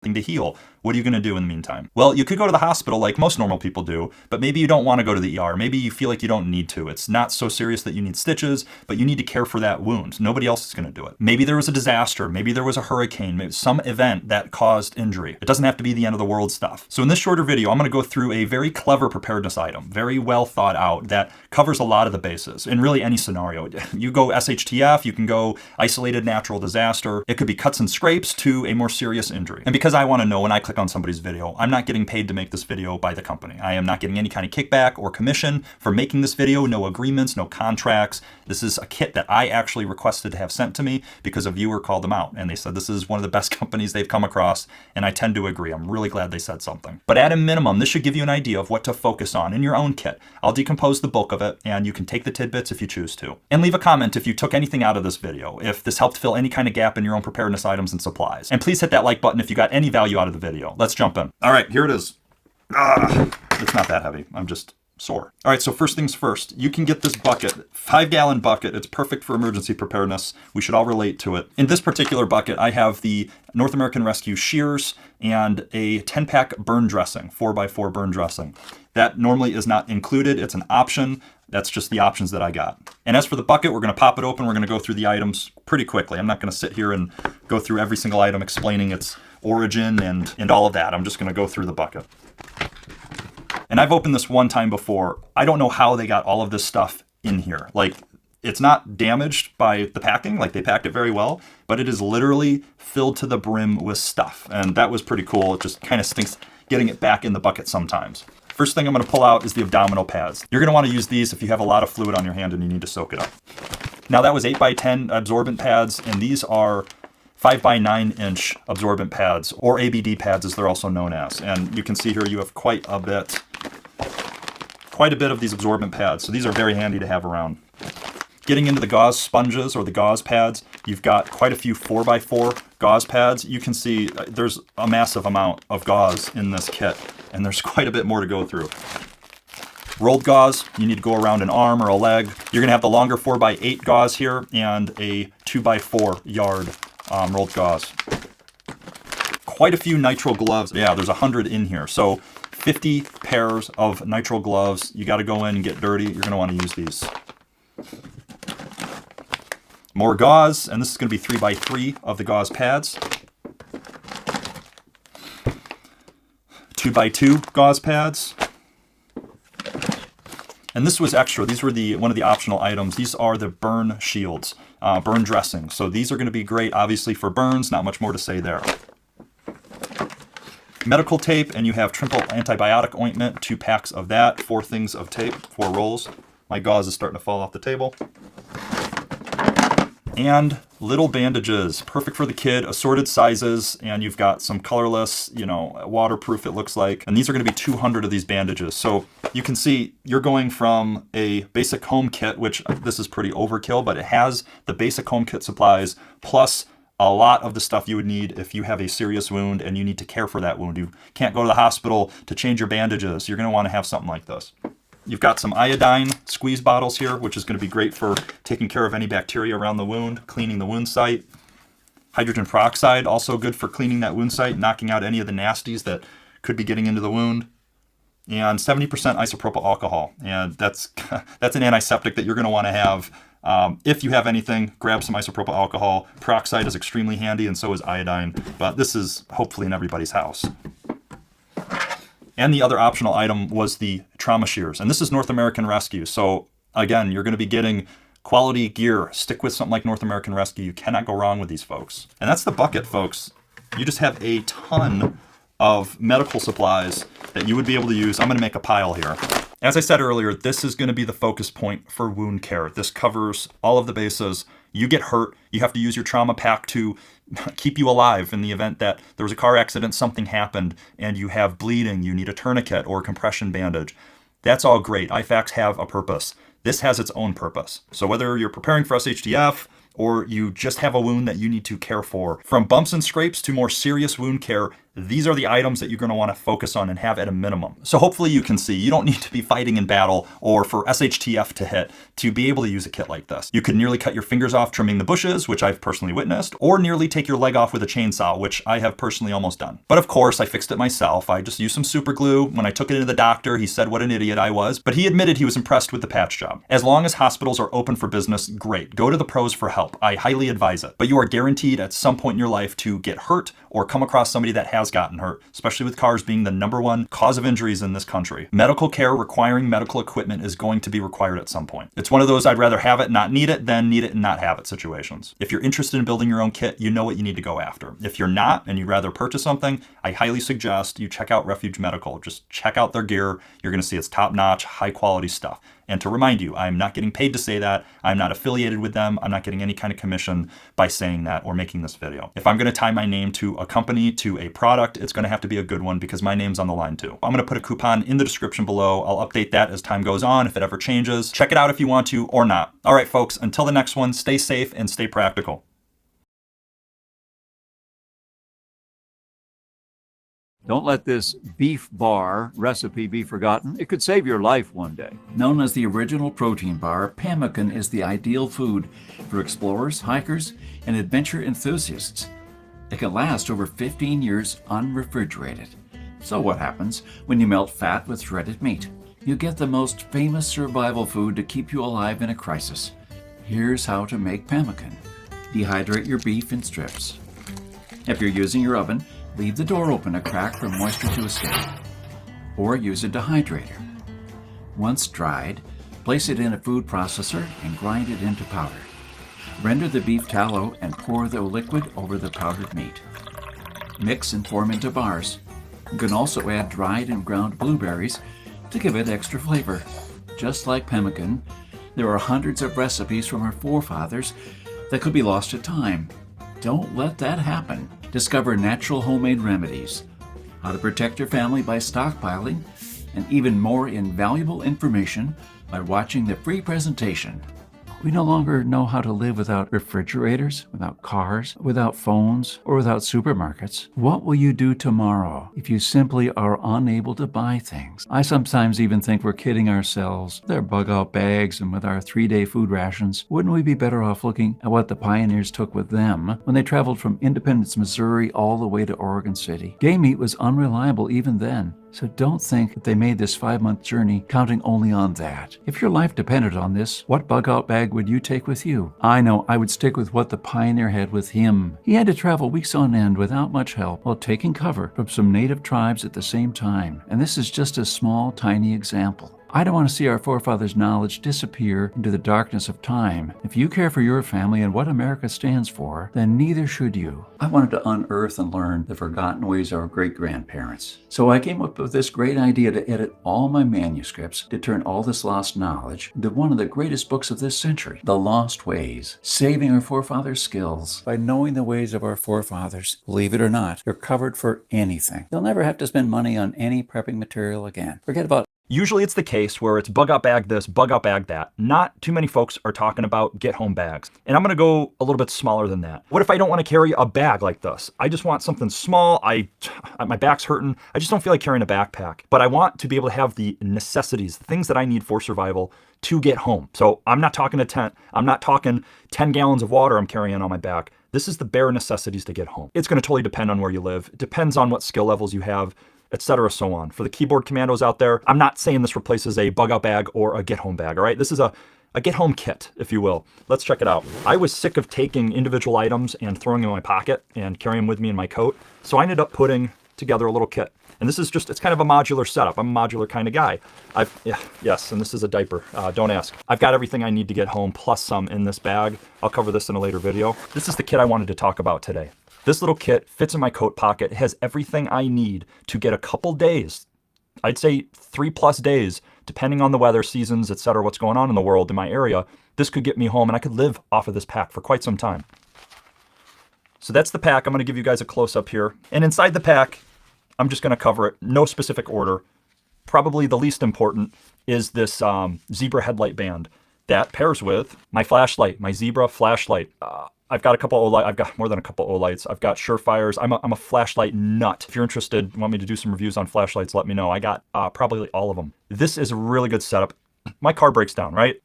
to heal. What are you going to do in the meantime? Well, you could go to the hospital like most normal people do, but maybe you don't want to go to the ER. Maybe you feel like you don't need to. It's not so serious that you need stitches, but you need to care for that wound. Nobody else is going to do it. Maybe there was a disaster. Maybe there was a hurricane, maybe some event that caused injury. It doesn't have to be the end of the world stuff. So in this shorter video, I'm going to go through a very clever preparedness item, very well thought out, that covers a lot of the bases in really any scenario. You go SHTF, you can go isolated natural disaster. It could be cuts and scrapes to a more serious injury. And because I want to know when I click on somebody's video, I'm not getting paid to make this video by the company. I am not getting any kind of kickback or commission for making this video, no agreements, no contracts. This is a kit that I actually requested to have sent to me because a viewer called them out and they said this is one of the best companies they've come across, and I tend to agree. I'm really glad they said something. But at a minimum, this should give you an idea of what to focus on in your own kit. I'll decompose the bulk of it and you can take the tidbits if you choose to. And leave a comment if you took anything out of this video, if this helped fill any kind of gap in your own preparedness items and supplies. And please hit that like button if you got any value out of the video. Let's jump in. All right, here it is. It's not that heavy. I'm just sore. All right, so first things first, you can get this bucket, 5-gallon bucket. It's perfect for emergency preparedness. We should all relate to it. In this particular bucket, I have the North American Rescue shears and a 10-pack burn dressing, 4x4 burn dressing. That normally is not included. It's an option. That's just the options that I got. And as for the bucket, we're going to pop it open. We're going to go through the items pretty quickly. I'm not going to sit here and go through every single item explaining its origin and all of that. I'm just going to go through the bucket. And I've opened this one time before. I don't know how they got all of this stuff in here. Like, it's not damaged by the packing, like they packed it very well, but it is literally filled to the brim with stuff. And that was pretty cool. It just kind of stinks getting it back in the bucket sometimes. First thing I'm going to pull out is the abdominal pads. You're going to want to use these if you have a lot of fluid on your hand and you need to soak it up. Now that was 8x10 absorbent pads, and these are 5x9-inch absorbent pads, or ABD pads as they're also known as. And you can see here you have quite a bit of these absorbent pads. So these are very handy to have around. Getting into the gauze sponges or the gauze pads, you've got quite a few 4x4 gauze pads. You can see there's a massive amount of gauze in this kit, and there's quite a bit more to go through. Rolled gauze, you need to go around an arm or a leg. You're gonna have the longer 4x8 gauze here and a 2x4 yard rolled gauze. Quite a few nitrile gloves. Yeah, there's 100 in here. So 50 pairs of nitrile gloves. You gotta go in and get dirty. You're gonna wanna use these. More gauze, and this is going to be 3x3 of the gauze pads. 2x2 gauze pads. And this was extra. These were one of the optional items. These are the burn shields, burn dressing. So these are going to be great, obviously, for burns. Not much more to say there. Medical tape, and you have Trimple antibiotic ointment, 2 packs of that, 4 things of tape, 4 rolls. My gauze is starting to fall off the table. And little bandages, perfect for the kid, assorted sizes, and you've got some colorless, waterproof it looks like. And these are going to be 200 of these bandages. So you can see you're going from a basic home kit, which this is pretty overkill, but it has the basic home kit supplies plus a lot of the stuff you would need if you have a serious wound and you need to care for that wound. You can't go to the hospital to change your bandages. You're going to want to have something like this. You've got some iodine squeeze bottles here, which is going to be great for taking care of any bacteria around the wound, cleaning the wound site. Hydrogen peroxide, also good for cleaning that wound site, knocking out any of the nasties that could be getting into the wound. And 70% isopropyl alcohol. And that's an antiseptic that you're going to want to have. If you have anything, grab some isopropyl alcohol. Peroxide is extremely handy, and so is iodine. But this is hopefully in everybody's house. And the other optional item was the trauma shears. And this is North American Rescue. So again, you're going to be getting quality gear. Stick with something like North American Rescue. You cannot go wrong with these folks. And that's the bucket, folks. You just have a ton of medical supplies that you would be able to use. I'm going to make a pile here. As I said earlier, this is going to be the focus point for wound care. This covers all of the bases. You get hurt, you have to use your trauma pack to keep you alive in the event that there was a car accident, something happened, and you have bleeding, you need a tourniquet or a compression bandage. That's all great. IFAKs have a purpose. This has its own purpose. So whether you're preparing for SHTF or you just have a wound that you need to care for, from bumps and scrapes to more serious wound care, these are the items that you're going to want to focus on and have at a minimum. So hopefully you can see you don't need to be fighting in battle or for SHTF to hit to be able to use a kit like this. You could nearly cut your fingers off trimming the bushes, which I've personally witnessed, or nearly take your leg off with a chainsaw, which I have personally almost done. But of course, I fixed it myself. I just used some super glue. When I took it into the doctor, he said what an idiot I was, but he admitted he was impressed with the patch job. As long as hospitals are open for business, great. Go to the pros for help. I highly advise it. But you are guaranteed at some point in your life to get hurt or come across somebody that has gotten hurt, especially with cars being the #1 cause of injuries in this country. Medical care requiring medical equipment is going to be required at some point. It's one of those I'd rather have it, not need it, than need it and not have it situations. If you're interested in building your own kit, you know what you need to go after. If you're not and you'd rather purchase something, I highly suggest you check out Refuge Medical. Just check out their gear. You're going to see it's top-notch, high-quality stuff. And to remind you, I'm not getting paid to say that. I'm not affiliated with them. I'm not getting any kind of commission by saying that or making this video. If I'm going to tie my name to a company, to a product, it's going to have to be a good one because my name's on the line too. I'm going to put a coupon in the description below. I'll update that as time goes on if it ever changes. Check it out if you want to or not. All right, folks, until the next one, stay safe and stay practical. Don't let this beef bar recipe be forgotten. It could save your life one day. Known as the original protein bar, pemmican is the ideal food for explorers, hikers, and adventure enthusiasts. It can last over 15 years unrefrigerated. So what happens when you melt fat with shredded meat? You get the most famous survival food to keep you alive in a crisis. Here's how to make pemmican. Dehydrate your beef in strips. If you're using your oven, leave the door open a crack for moisture to escape, or use a dehydrator. Once dried, place it in a food processor and grind it into powder. Render the beef tallow and pour the liquid over the powdered meat. Mix and form into bars. You can also add dried and ground blueberries to give it extra flavor. Just like pemmican, there are hundreds of recipes from our forefathers that could be lost to time. Don't let that happen. Discover natural homemade remedies, how to protect your family by stockpiling, and even more invaluable information by watching the free presentation. We no longer know how to live without refrigerators, without cars, without phones, or without supermarkets. What will you do tomorrow if you simply are unable to buy things? I sometimes even think we're kidding ourselves. With our bug-out bags and with our 3-day food rations, wouldn't we be better off looking at what the pioneers took with them when they traveled from Independence, Missouri all the way to Oregon City? Game meat was unreliable even then. So don't think that they made this 5-month journey counting only on that. If your life depended on this, what bug-out bag would you take with you? I know I would stick with what the pioneer had with him. He had to travel weeks on end without much help while taking cover from some native tribes at the same time. And this is just a small, tiny example. I don't want to see our forefathers' knowledge disappear into the darkness of time. If you care for your family and what America stands for, then neither should you. I wanted to unearth and learn the forgotten ways of our great-grandparents. So I came up with this great idea to edit all my manuscripts to turn all this lost knowledge into one of the greatest books of this century, The Lost Ways, saving our forefathers' skills. By knowing the ways of our forefathers, believe it or not, you're covered for anything. You'll never have to spend money on any prepping material again. Forget about Usually it's the case where it's bug out bag this, bug out bag that. Not too many folks are talking about get home bags. And I'm gonna go a little bit smaller than that. What if I don't wanna carry a bag like this? I just want something small. My back's hurting. I just don't feel like carrying a backpack. But I want to be able to have the necessities, the things that I need for survival to get home. So I'm not talking a tent. I'm not talking 10 gallons of water I'm carrying on my back. This is the bare necessities to get home. It's gonna totally depend on where you live. It depends on what skill levels you have, etc., so on. For the keyboard commandos out there, I'm not saying this replaces a bug out bag or a get home bag, all right? This is a get home kit, if you will. Let's check it out. I was sick of taking individual items and throwing them in my pocket and carrying them with me in my coat, so I ended up putting together a little kit. And this is just, it's kind of a modular setup. I'm a modular kind of guy. Yes, and this is a diaper, don't ask. I've got everything I need to get home, plus some in this bag. I'll cover this in a later video. This is the kit I wanted to talk about today. This little kit fits in my coat pocket. It has everything I need to get a couple days, I'd say 3+ days, depending on the weather, seasons, etc., what's going on in the world, in my area. This could get me home and I could live off of this pack for quite some time. So that's the pack. I'm gonna give you guys a close up here. And inside the pack, I'm just gonna cover it, no specific order. Probably the least important is this Zebra headlight band that pairs with my flashlight, my Zebra flashlight. I've got a couple Olight. I've got more than a couple Olights. I've got Surefires. I'm a flashlight nut. If you're interested, want me to do some reviews on flashlights, let me know. I got probably all of them. This is a really good setup. My car breaks down, right?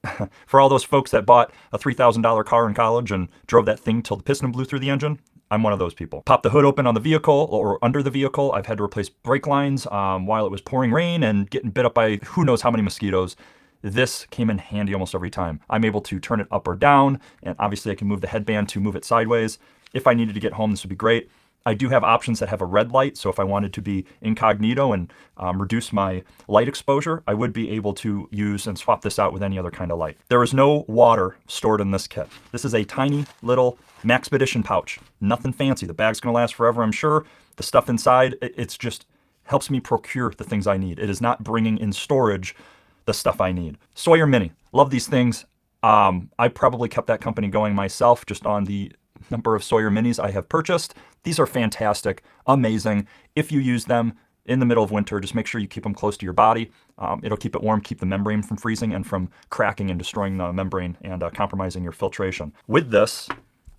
For all those folks that bought a $3,000 car in college and drove that thing till the piston blew through the engine, I'm one of those people. Pop the hood open on the vehicle or under the vehicle. I've had to replace brake lines while it was pouring rain and getting bit up by who knows how many mosquitoes. This came in handy almost every time. I'm able to turn it up or down, and obviously I can move the headband to move it sideways. If I needed to get home, this would be great. I do have options that have a red light, so if I wanted to be incognito and reduce my light exposure, I would be able to use and swap this out with any other kind of light. There is no water stored in this kit. This is a tiny little Maxpedition pouch. Nothing fancy. The bag's gonna last forever, I'm sure. The stuff inside, it's just helps me procure the things I need. It is not bringing in storage the stuff I need. Sawyer Mini. Love these things. I probably kept that company going myself just on the number of Sawyer Minis I have purchased. These are fantastic, amazing. If you use them in the middle of winter, just make sure you keep them close to your body. It'll keep it warm, keep the membrane from freezing and from cracking and destroying the membrane and compromising your filtration. With this,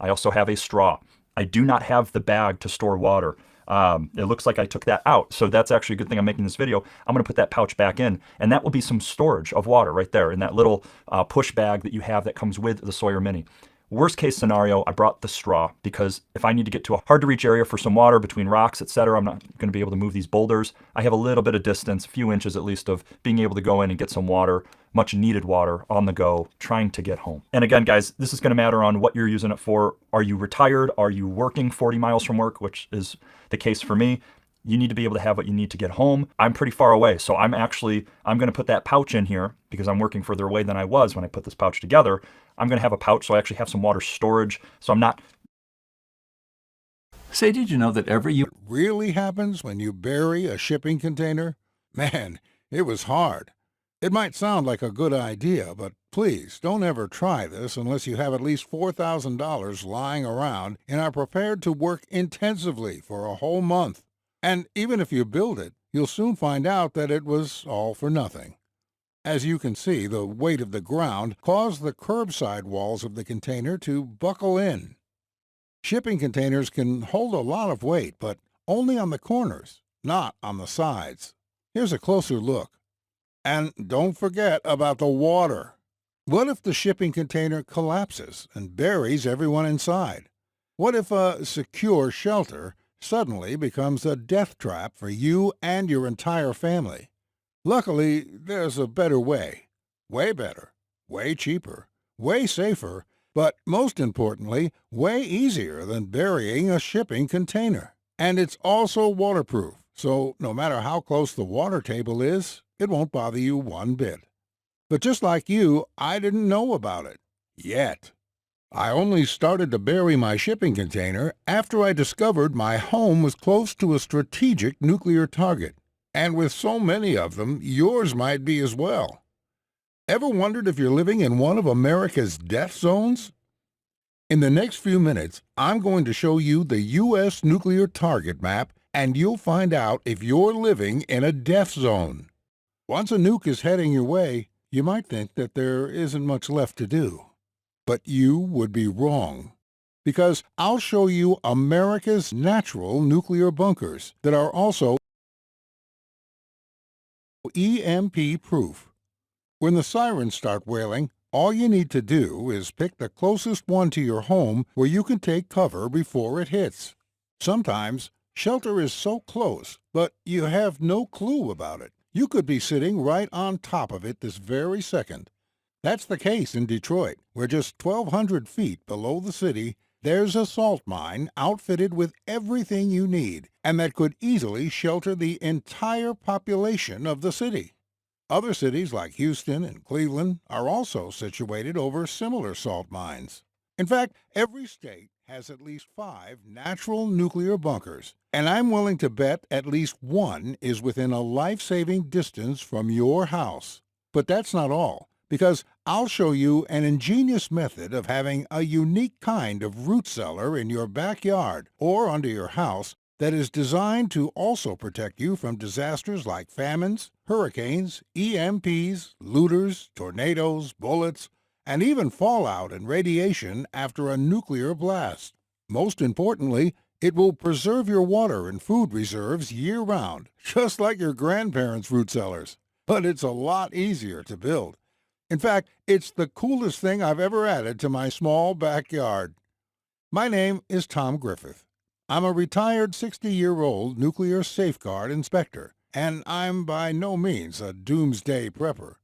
I also have a straw. I do not have the bag to store water. It looks like I took that out. So that's actually a good thing I'm making this video. I'm going to put that pouch back in, and that will be some storage of water right there in that little push bag that you have that comes with the Sawyer Mini. Worst case scenario, I brought the straw because if I need to get to a hard to reach area for some water between rocks, etc., I'm not going to be able to move these boulders. I have a little bit of distance, a few inches at least, of being able to go in and get some water, much needed water on the go, trying to get home. And again, guys, this is going to matter on what you're using it for. Are you retired? Are you working 40 miles from work, which is the case for me? You need to be able to have what you need to get home. I'm pretty far away, so I'm going to put that pouch in here because I'm working further away than I was when I put this pouch together. I'm going to have a pouch so I actually have some water storage, so I'm not... Say, did you know that every year Really happens when you bury a shipping container? Man, it was hard. It might sound like a good idea, but please don't ever try this unless you have at least $4,000 lying around and are prepared to work intensively for a whole month. And even if you build it, you'll soon find out that it was all for nothing. As you can see, the weight of the ground caused the curbside walls of the container to buckle in. Shipping containers can hold a lot of weight, but only on the corners, not on the sides. Here's a closer look. And don't forget about the water. What if the shipping container collapses and buries everyone inside? What if a secure shelter suddenly becomes a death trap for you and your entire family? Luckily, there's a better way. Way better, way cheaper, way safer, but most importantly, way easier than burying a shipping container. And it's also waterproof, so no matter how close the water table is, it won't bother you one bit. But just like you, I didn't know about it. Yet. I only started to bury my shipping container after I discovered my home was close to a strategic nuclear target. And with so many of them, yours might be as well. Ever wondered if you're living in one of America's death zones? In the next few minutes, I'm going to show you the U.S. nuclear target map, and you'll find out if you're living in a death zone. Once a nuke is heading your way, you might think that there isn't much left to do. But you would be wrong. Because I'll show you America's natural nuclear bunkers that are also EMP-proof. When the sirens start wailing, all you need to do is pick the closest one to your home where you can take cover before it hits. Sometimes, shelter is so close, but you have no clue about it. You could be sitting right on top of it this very second. That's the case in Detroit, where just 1,200 feet below the city, there's a salt mine outfitted with everything you need, and that could easily shelter the entire population of the city. Other cities like Houston and Cleveland are also situated over similar salt mines. In fact, every state has at least 5 natural nuclear bunkers, and I'm willing to bet at least one is within a life-saving distance from your house. But that's not all, because I'll show you an ingenious method of having a unique kind of root cellar in your backyard or under your house that is designed to also protect you from disasters like famines, hurricanes, EMPs, looters, tornadoes, bullets, and even fallout and radiation after a nuclear blast. Most importantly, it will preserve your water and food reserves year-round, just like your grandparents' root cellars. But it's a lot easier to build. In fact, it's the coolest thing I've ever added to my small backyard. My name is Tom Griffith. I'm a retired 60-year-old nuclear safeguard inspector, and I'm by no means a doomsday prepper.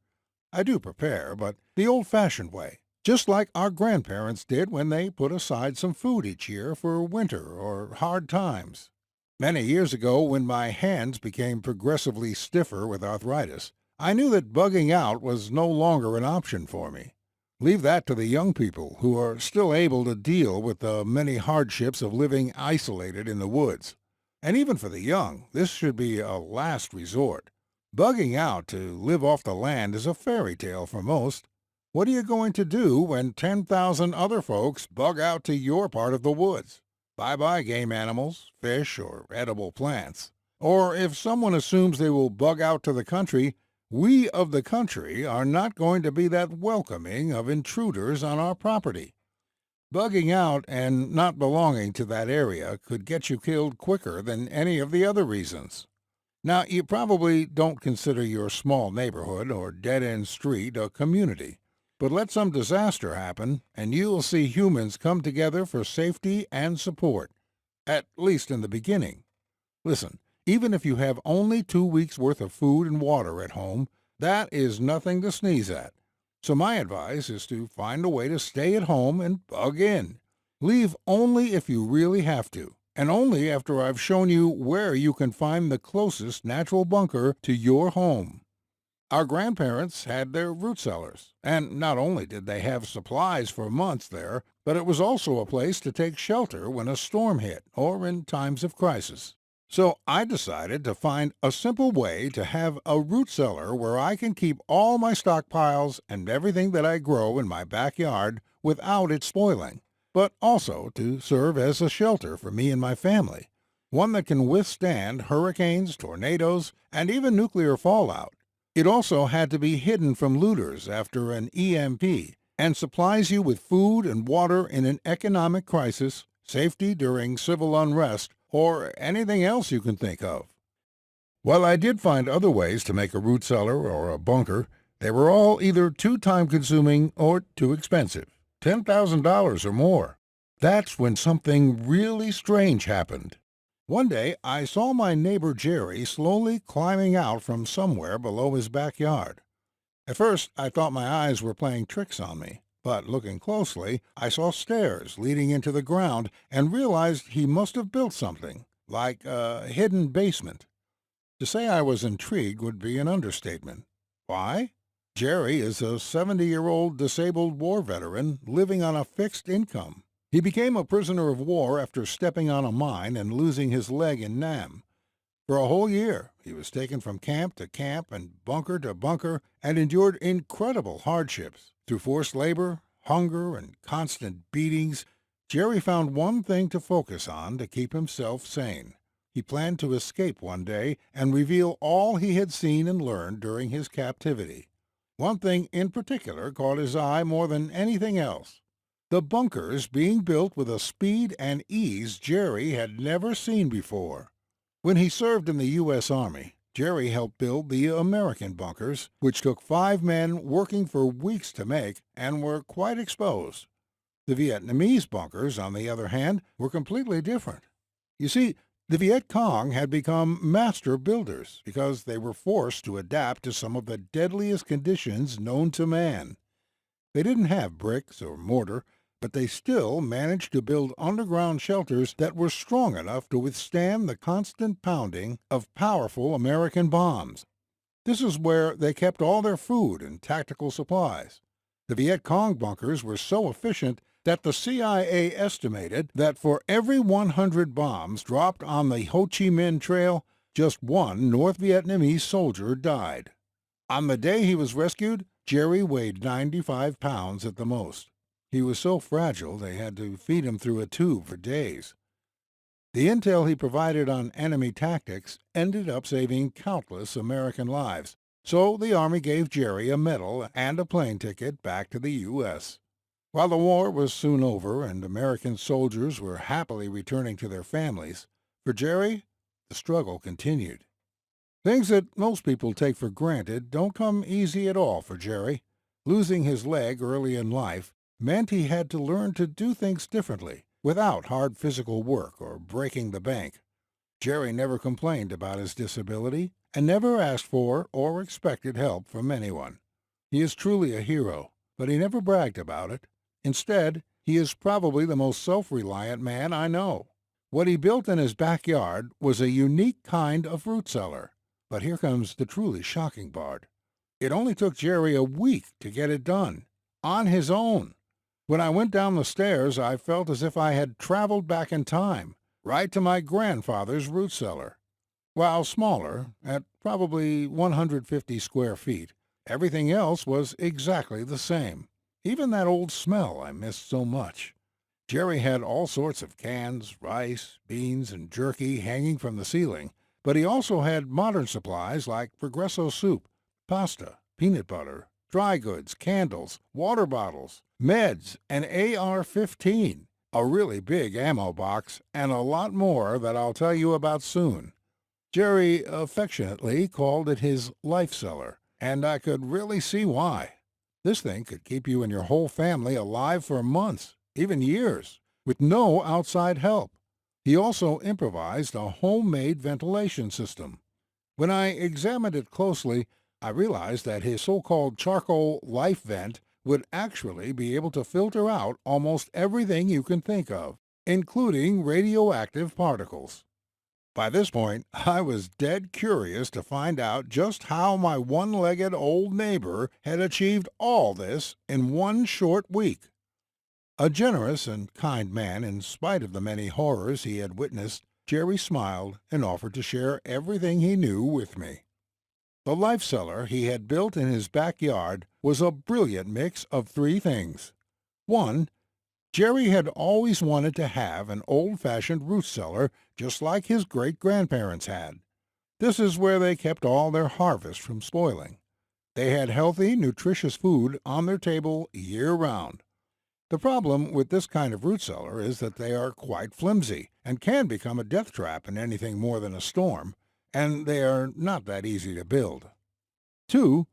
I do prepare, but the old-fashioned way, just like our grandparents did when they put aside some food each year for winter or hard times. Many years ago, when my hands became progressively stiffer with arthritis, I knew that bugging out was no longer an option for me. Leave that to the young people who are still able to deal with the many hardships of living isolated in the woods. And even for the young, this should be a last resort. Bugging out to live off the land is a fairy tale for most. What are you going to do when 10,000 other folks bug out to your part of the woods? Bye-bye game animals, fish, or edible plants. Or if someone assumes they will bug out to the country, we of the country are not going to be that welcoming of intruders on our property. Bugging out and not belonging to that area could get you killed quicker than any of the other reasons. Now, you probably don't consider your small neighborhood or dead-end street a community, but let some disaster happen, and you'll see humans come together for safety and support, at least in the beginning. Listen, even if you have only 2 weeks' worth of food and water at home, that is nothing to sneeze at. So my advice is to find a way to stay at home and bug in. Leave only if you really have to, and only after I've shown you where you can find the closest natural bunker to your home. Our grandparents had their root cellars, and not only did they have supplies for months there, but it was also a place to take shelter when a storm hit or in times of crisis. So I decided to find a simple way to have a root cellar where I can keep all my stockpiles and everything that I grow in my backyard without it spoiling, but also to serve as a shelter for me and my family, one that can withstand hurricanes, tornadoes, and even nuclear fallout. It also had to be hidden from looters after an EMP and supplies you with food and water in an economic crisis, safety during civil unrest, or anything else you can think of. While I did find other ways to make a root cellar or a bunker, they were all either too time-consuming or too expensive, $10,000 or more. That's when something really strange happened. One day, I saw my neighbor Jerry slowly climbing out from somewhere below his backyard. At first, I thought my eyes were playing tricks on me. But looking closely, I saw stairs leading into the ground and realized he must have built something, like a hidden basement. To say I was intrigued would be an understatement. Why? Jerry is a 70-year-old disabled war veteran living on a fixed income. He became a prisoner of war after stepping on a mine and losing his leg in Nam. For a whole year, he was taken from camp to camp and bunker to bunker and endured incredible hardships. Through forced labor, hunger, and constant beatings, Jerry found one thing to focus on to keep himself sane. He planned to escape one day and reveal all he had seen and learned during his captivity. One thing in particular caught his eye more than anything else: the bunkers being built with a speed and ease Jerry had never seen before. When he served in the U.S. Army, Jerry helped build the American bunkers, which took 5 men working for weeks to make and were quite exposed. The Vietnamese bunkers, on the other hand, were completely different. You see, the Viet Cong had become master builders because they were forced to adapt to some of the deadliest conditions known to man. They didn't have bricks or mortar, but they still managed to build underground shelters that were strong enough to withstand the constant pounding of powerful American bombs. This is where they kept all their food and tactical supplies. The Viet Cong bunkers were so efficient that the CIA estimated that for every 100 bombs dropped on the Ho Chi Minh Trail, just 1 North Vietnamese soldier died. On the day he was rescued, Jerry weighed 95 pounds at the most. He was so fragile they had to feed him through a tube for days. The intel he provided on enemy tactics ended up saving countless American lives, So the Army gave Jerry a medal and a plane ticket back to the U.S. While the war was soon over and American soldiers were happily returning to their families, for Jerry, the struggle continued. Things that most people take for granted don't come easy at all for Jerry. Losing his leg early in life meant he had to learn to do things differently, without hard physical work or breaking the bank. Jerry never complained about his disability and never asked for or expected help from anyone. He is truly a hero, but he never bragged about it. Instead, he is probably the most self-reliant man I know. What he built in his backyard was a unique kind of root cellar. But here comes the truly shocking part. It only took Jerry a week to get it done, on his own. When I went down the stairs, I felt as if I had traveled back in time, right to my grandfather's root cellar. While smaller, at probably 150 square feet, everything else was exactly the same. Even that old smell I missed so much. Jerry had all sorts of cans, rice, beans, and jerky hanging from the ceiling, but he also had modern supplies like Progresso soup, pasta, peanut butter, dry goods, candles, water bottles, meds, an AR-15, a really big ammo box, and a lot more that I'll tell you about soon. Jerry affectionately called it his life cellar, and I could really see why. This thing could keep you and your whole family alive for months, even years, with no outside help. He also improvised a homemade ventilation system. When I examined it closely, I realized that his so-called charcoal life vent would actually be able to filter out almost everything you can think of, including radioactive particles. By this point, I was dead curious to find out just how my one-legged old neighbor had achieved all this in one short week. A generous and kind man, in spite of the many horrors he had witnessed, Jerry smiled and offered to share everything he knew with me. The life cellar he had built in his backyard was a brilliant mix of three things. 1. Jerry had always wanted to have an old-fashioned root cellar just like his great-grandparents had. This is where they kept all their harvest from spoiling. They had healthy, nutritious food on their table year-round. The problem with this kind of root cellar is that they are quite flimsy and can become a death trap in anything more than a storm, and they are not that easy to build. 2.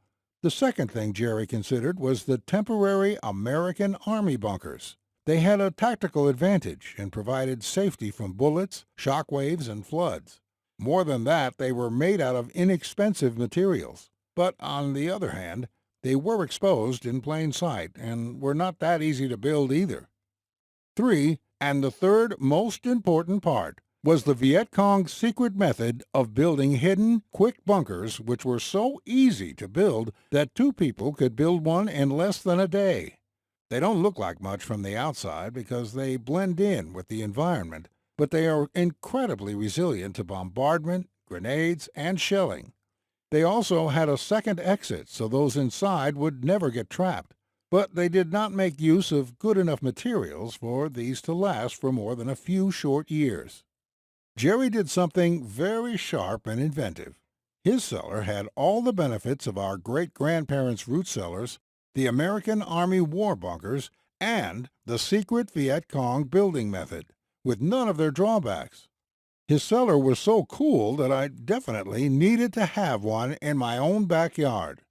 The second thing Jerry considered was the temporary American Army bunkers. They had a tactical advantage and provided safety from bullets, shock waves, and floods. More than that, they were made out of inexpensive materials. But on the other hand, they were exposed in plain sight and were not that easy to build either. 3. And the third most important part was the Viet Cong's secret method of building hidden, quick bunkers which were so easy to build that two people could build one in less than a day. They don't look like much from the outside because they blend in with the environment, but they are incredibly resilient to bombardment, grenades, and shelling. They also had a second exit so those inside would never get trapped, but they did not make use of good enough materials for these to last for more than a few short years. Jerry did something very sharp and inventive. His cellar had all the benefits of our great-grandparents' root cellars, the American Army war bunkers, and the secret Viet Cong building method, with none of their drawbacks. His cellar was so cool that I definitely needed to have one in my own backyard.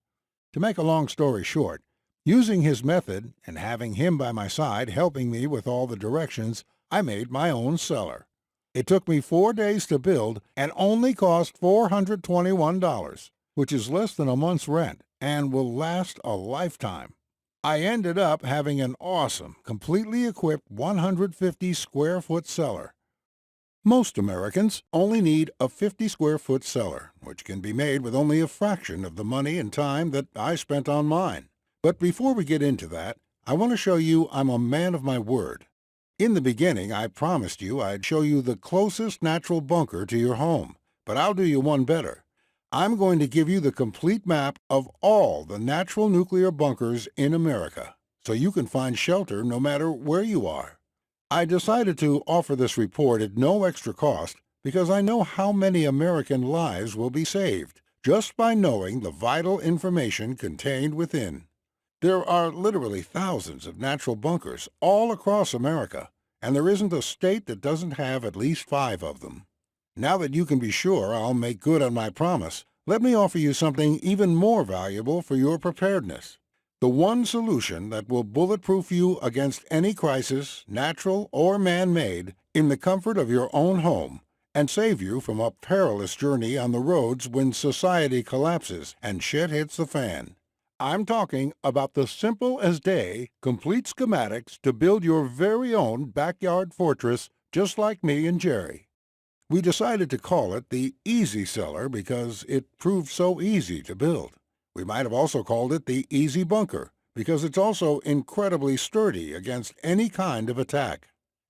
To make a long story short, using his method and having him by my side helping me with all the directions, I made my own cellar. It took me 4 days to build and only cost $421, which is less than a month's rent and will last a lifetime. I ended up having an awesome, completely equipped 150-square-foot cellar. Most Americans only need a 50-square-foot cellar, which can be made with only a fraction of the money and time that I spent on mine. But before we get into that, I want to show you I'm a man of my word. In the beginning, I promised you I'd show you the closest natural bunker to your home, but I'll do you one better. I'm going to give you the complete map of all the natural nuclear bunkers in America, so you can find shelter no matter where you are. I decided to offer this report at no extra cost because I know how many American lives will be saved just by knowing the vital information contained within. There are literally thousands of natural bunkers all across America, and there isn't a state that doesn't have at least 5 of them. Now that you can be sure I'll make good on my promise, let me offer you something even more valuable for your preparedness. The one solution that will bulletproof you against any crisis, natural or man-made, in the comfort of your own home, and save you from a perilous journey on the roads when society collapses and shit hits the fan. I'm talking about the simple-as-day, complete schematics to build your very own backyard fortress just like me and Jerry. We decided to call it the Easy Cellar because it proved so easy to build. We might have also called it the Easy Bunker because it's also incredibly sturdy against any kind of attack.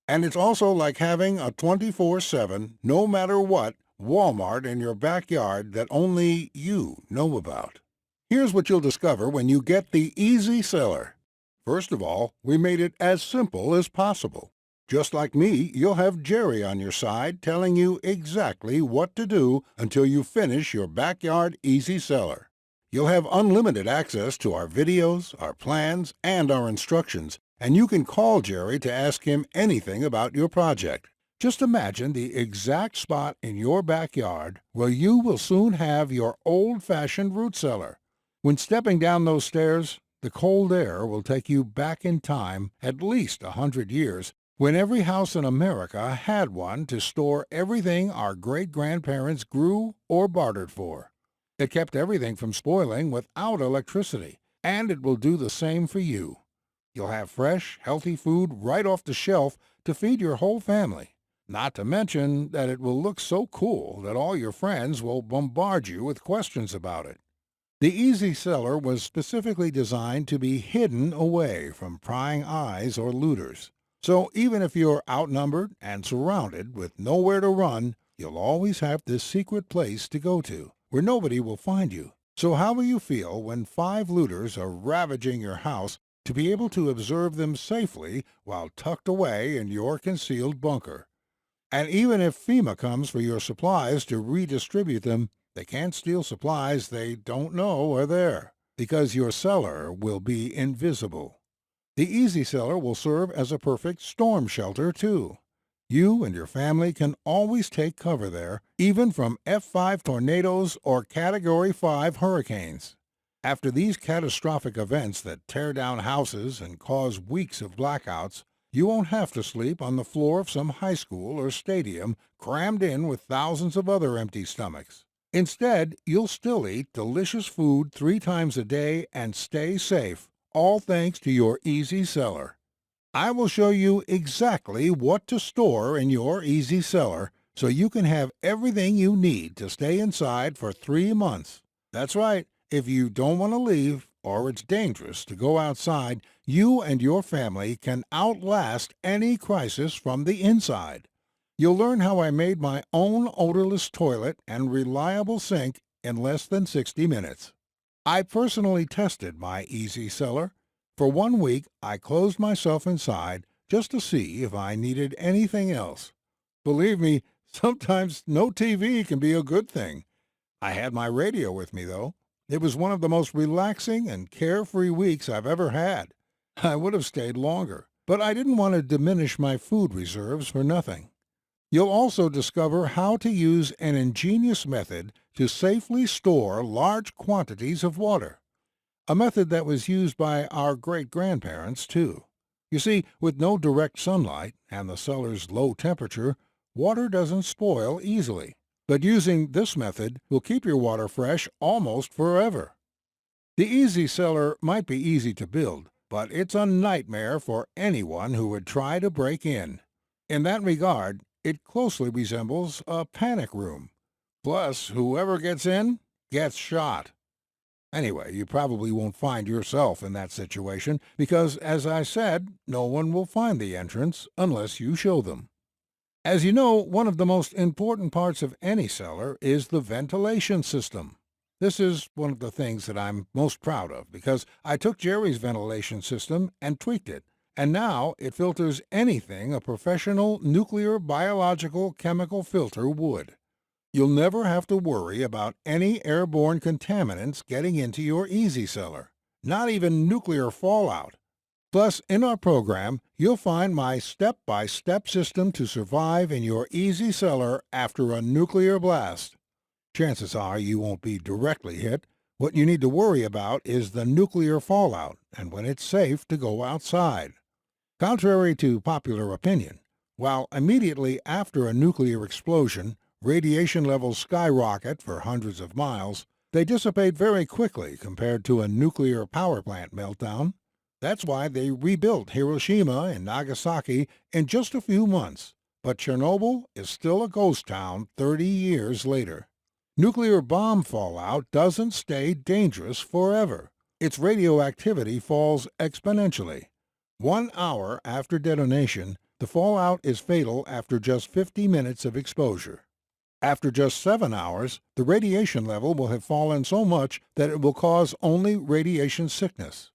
And it's also like having a 24/7, no matter what, Walmart in your backyard that only you know about. Here's what you'll discover when you get the Easy Cellar. First of all, we made it as simple as possible. Just like me, you'll have Jerry on your side telling you exactly what to do until you finish your backyard Easy Cellar. You'll have unlimited access to our videos, our plans, and our instructions, and you can call Jerry to ask him anything about your project. Just imagine the exact spot in your backyard where you will soon have your old-fashioned root cellar. When stepping down those stairs, the cold air will take you back in time at least 100 years, when every house in America had one to store everything our great-grandparents grew or bartered for. It kept everything from spoiling without electricity, and it will do the same for you. You'll have fresh, healthy food right off the shelf to feed your whole family. Not to mention that it will look so cool that all your friends will bombard you with questions about it. The Easy Cellar was specifically designed to be hidden away from prying eyes or looters. So even if you're outnumbered and surrounded with nowhere to run, you'll always have this secret place to go to, where nobody will find you. So how will you feel when 5 looters are ravaging your house to be able to observe them safely while tucked away in your concealed bunker? And even if FEMA comes for your supplies to redistribute them, they can't steal supplies they don't know are there, because your cellar will be invisible. The Easy Cellar will serve as a perfect storm shelter, too. You and your family can always take cover there, even from F5 tornadoes or Category 5 hurricanes. After these catastrophic events that tear down houses and cause weeks of blackouts, you won't have to sleep on the floor of some high school or stadium crammed in with thousands of other empty stomachs. Instead, you'll still eat delicious food 3 times a day and stay safe, all thanks to your Easy Cellar. I will show you exactly what to store in your Easy Cellar so you can have everything you need to stay inside for 3 months. That's right. If you don't want to leave, or it's dangerous to go outside, you and your family can outlast any crisis from the inside. You'll learn how I made my own odorless toilet and reliable sink in less than 60 minutes. I personally tested my Easy Cellar. For 1 week, I closed myself inside just to see if I needed anything else. Believe me, sometimes no TV can be a good thing. I had my radio with me, though. It was one of the most relaxing and carefree weeks I've ever had. I would have stayed longer, but I didn't want to diminish my food reserves for nothing. You'll also discover how to use an ingenious method to safely store large quantities of water. A method that was used by our great-grandparents, too. You see, with no direct sunlight and the cellar's low temperature, water doesn't spoil easily. But using this method will keep your water fresh almost forever. The Easy Cellar might be easy to build, but it's a nightmare for anyone who would try to break in. In that regard, it closely resembles a panic room. Plus, whoever gets in gets shot. Anyway, you probably won't find yourself in that situation because, as I said, no one will find the entrance unless you show them. As you know, one of the most important parts of any cellar is the ventilation system. This is one of the things that I'm most proud of because I took Jerry's ventilation system and tweaked it, and now it filters anything a professional nuclear biological chemical filter would. You'll never have to worry about any airborne contaminants getting into your Easy Cellar, not even nuclear fallout. Plus, in our program, you'll find my step-by-step system to survive in your Easy Cellar after a nuclear blast. Chances are you won't be directly hit. What you need to worry about is the nuclear fallout and when it's safe to go outside. Contrary to popular opinion, while immediately after a nuclear explosion, radiation levels skyrocket for hundreds of miles, they dissipate very quickly compared to a nuclear power plant meltdown. That's why they rebuilt Hiroshima and Nagasaki in just a few months. But Chernobyl is still a ghost town 30 years later. Nuclear bomb fallout doesn't stay dangerous forever. Its radioactivity falls exponentially. 1 hour after detonation, the fallout is fatal after just 50 minutes of exposure. After just 7 hours, the radiation level will have fallen so much that it will cause only radiation sickness.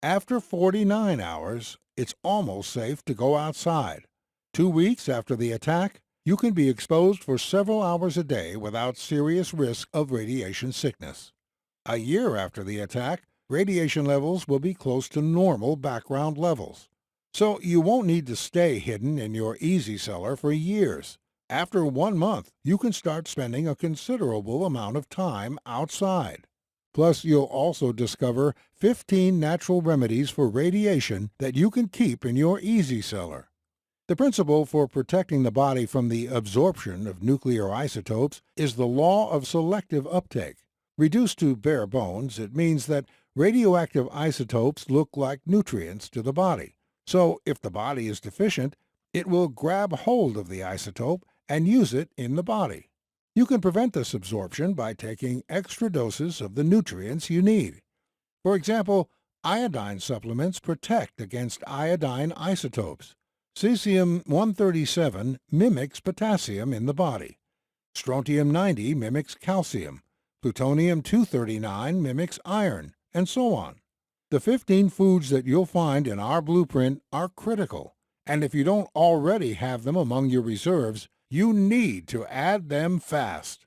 After 49 hours, it's almost safe to go outside. 2 weeks after the attack, you can be exposed for several hours a day without serious risk of radiation sickness. A year after the attack, radiation levels will be close to normal background levels. So you won't need to stay hidden in your Easy Cellar for years. After 1 month, you can start spending a considerable amount of time outside. Plus, you'll also discover 15 natural remedies for radiation that you can keep in your Easy Cellar. The principle for protecting the body from the absorption of nuclear isotopes is the law of selective uptake. Reduced to bare bones, it means that radioactive isotopes look like nutrients to the body. So, if the body is deficient, it will grab hold of the isotope and use it in the body. You can prevent this absorption by taking extra doses of the nutrients you need. For example, iodine supplements protect against iodine isotopes. Cesium-137 mimics potassium in the body. Strontium-90 mimics calcium. Plutonium-239 mimics iron, and so on. The 15 foods that you'll find in our blueprint are critical, and if you don't already have them among your reserves, you need to add them fast.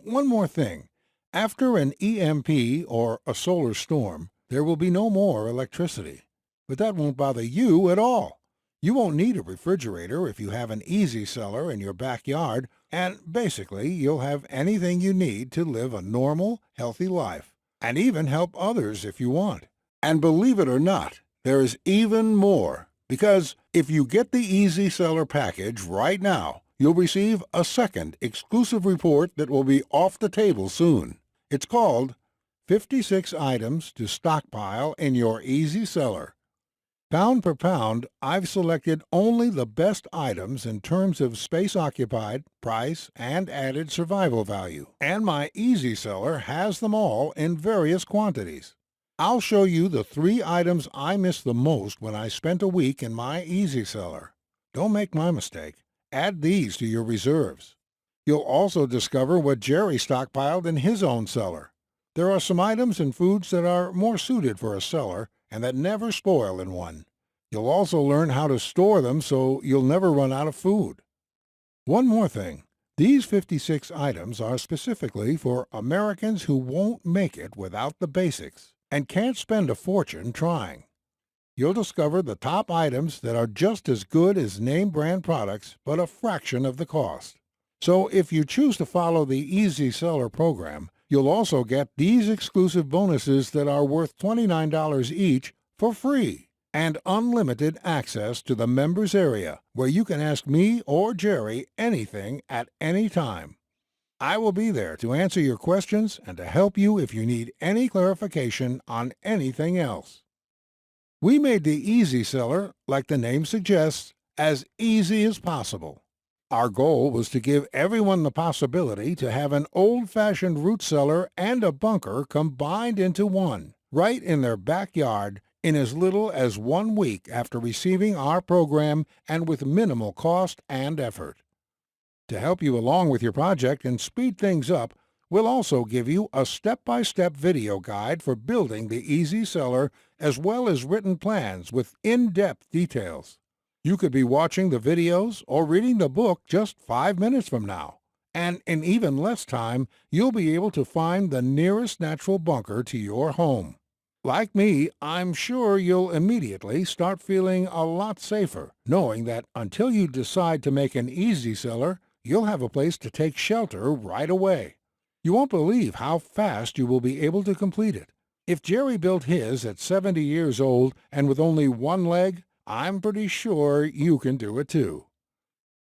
One more thing. After an EMP or a solar storm, there will be no more electricity. But that won't bother you at all. You won't need a refrigerator if you have an Easy Cellar in your backyard, and basically you'll have anything you need to live a normal, healthy life, and even help others if you want. And believe it or not, there is even more, because if you get the Easy Cellar package right now, you'll receive a second exclusive report that will be off the table soon. It's called 56 Items to Stockpile in Your Easy Cellar. Pound per pound, I've selected only the best items in terms of space occupied, price, and added survival value. And my Easy Cellar has them all in various quantities. I'll show you the 3 items I missed the most when I spent a week in my Easy Cellar. Don't make my mistake. Add these to your reserves. You'll also discover what Jerry stockpiled in his own cellar. There are some items and foods that are more suited for a cellar and that never spoil in one. You'll also learn how to store them so you'll never run out of food. One more thing. These 56 items are specifically for Americans who won't make it without the basics and can't spend a fortune trying. You'll discover the top items that are just as good as name brand products but a fraction of the cost. So if you choose to follow the Easy Cellar program, you'll also get these exclusive bonuses that are worth $29 each for free, and unlimited access to the members area where you can ask me or Jerry anything at any time. I will be there to answer your questions and to help you if you need any clarification on anything else. We made the Easy Cellar, like the name suggests, as easy as possible. Our goal was to give everyone the possibility to have an old-fashioned root cellar and a bunker combined into one, right in their backyard, in as little as 1 week after receiving our program and with minimal cost and effort. To help you along with your project and speed things up, we'll also give you a step-by-step video guide for building the Easy Cellar as well as written plans with in-depth details. You could be watching the videos or reading the book just 5 minutes from now, And in even less time, you'll be able to find the nearest natural bunker to your home. Like me, I'm sure you'll immediately start feeling a lot safer, knowing that until you decide to make an easy cellar, you'll have a place to take shelter right away. You won't believe how fast you will be able to complete it. If Jerry built his at 70 years old and with only one leg, I'm pretty sure you can do it too.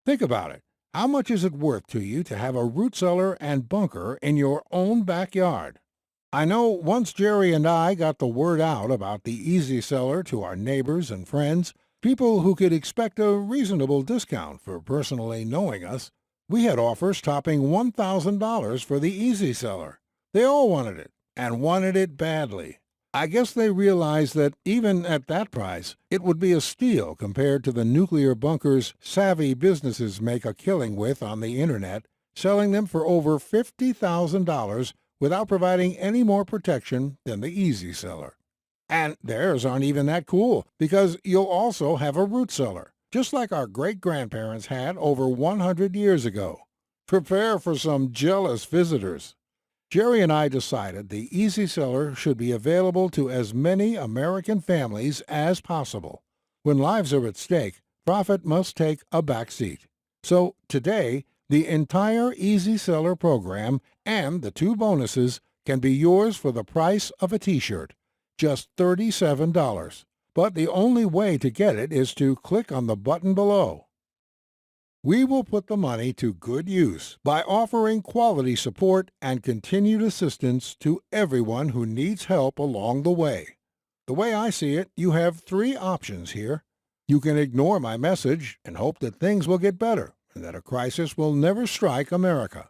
Think about it. How much is it worth to you to have a root cellar and bunker in your own backyard? I know once Jerry and I got the word out about the Easy Cellar to our neighbors and friends, people who could expect a reasonable discount for personally knowing us, we had offers topping $1,000 for the Easy Cellar. They all wanted it, and wanted it badly. I guess they realized that even at that price, it would be a steal compared to the nuclear bunkers savvy businesses make a killing with on the internet, selling them for over $50,000 without providing any more protection than the Easy Cellar. And theirs aren't even that cool, because you'll also have a root cellar, just like our great-grandparents had over 100 years ago. Prepare for some jealous visitors. Jerry and I decided the Easy Cellar should be available to as many American families as possible. When lives are at stake, profit must take a back seat. So today, the entire Easy Cellar program and the 2 bonuses can be yours for the price of a T-shirt, just $37. But the only way to get it is to click on the button below. We will put the money to good use by offering quality support and continued assistance to everyone who needs help along the way. The way I see it, you have 3 options here. You can ignore my message and hope that things will get better and that a crisis will never strike America.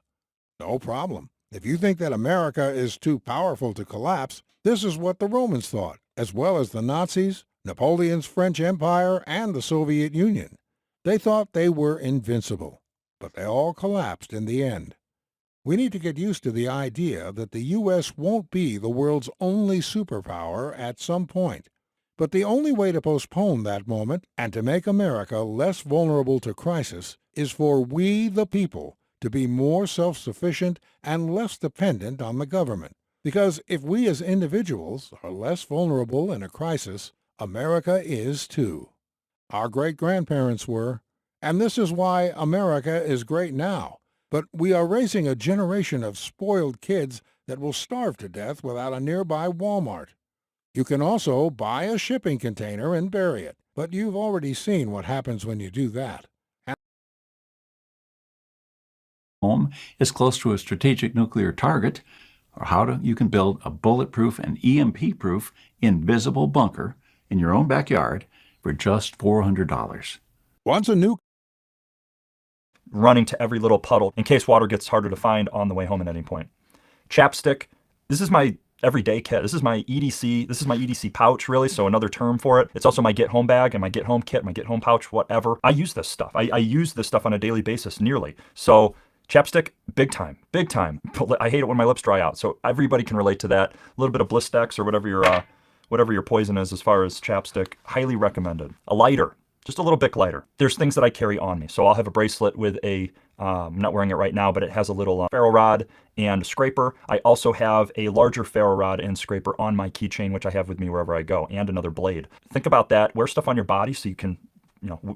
No problem. If you think that America is too powerful to collapse, this is what the Romans thought, as well as the Nazis, Napoleon's French Empire, and the Soviet Union. They thought they were invincible, but they all collapsed in the end. We need to get used to the idea that the U.S. won't be the world's only superpower at some point. But the only way to postpone that moment and to make America less vulnerable to crisis is for we, the people, to be more self-sufficient and less dependent on the government. Because if we as individuals are less vulnerable in a crisis, America is too. Our great-grandparents were, and this is why America is great now. But we are raising a generation of spoiled kids that will starve to death without a nearby Walmart. You can also buy a shipping container and bury it, but you've already seen what happens when you do that. Home is close to a strategic nuclear target, or you can build a bulletproof and EMP-proof invisible bunker in your own backyard for just $400. Once a nuke running to every little puddle in case water gets harder to find on the way home at any point. Chapstick. This is my everyday kit. This is my EDC. This is my EDC pouch, really, so another term for it. It's also my get home bag and my get home kit, my get home pouch, whatever. I use this stuff. I use this stuff on a daily basis, nearly. So chapstick, big time, big time. I hate it when my lips dry out, so everybody can relate to that. A little bit of Blistex or whatever your poison is as far as chapstick, highly recommended. A lighter. Just a little Bic lighter. There's things that I carry on me. So I'll have a bracelet with I'm not wearing it right now, but it has a little ferro rod and scraper. I also have a larger ferro rod and scraper on my keychain, which I have with me wherever I go, and another blade. Think about that. Wear stuff on your body so you can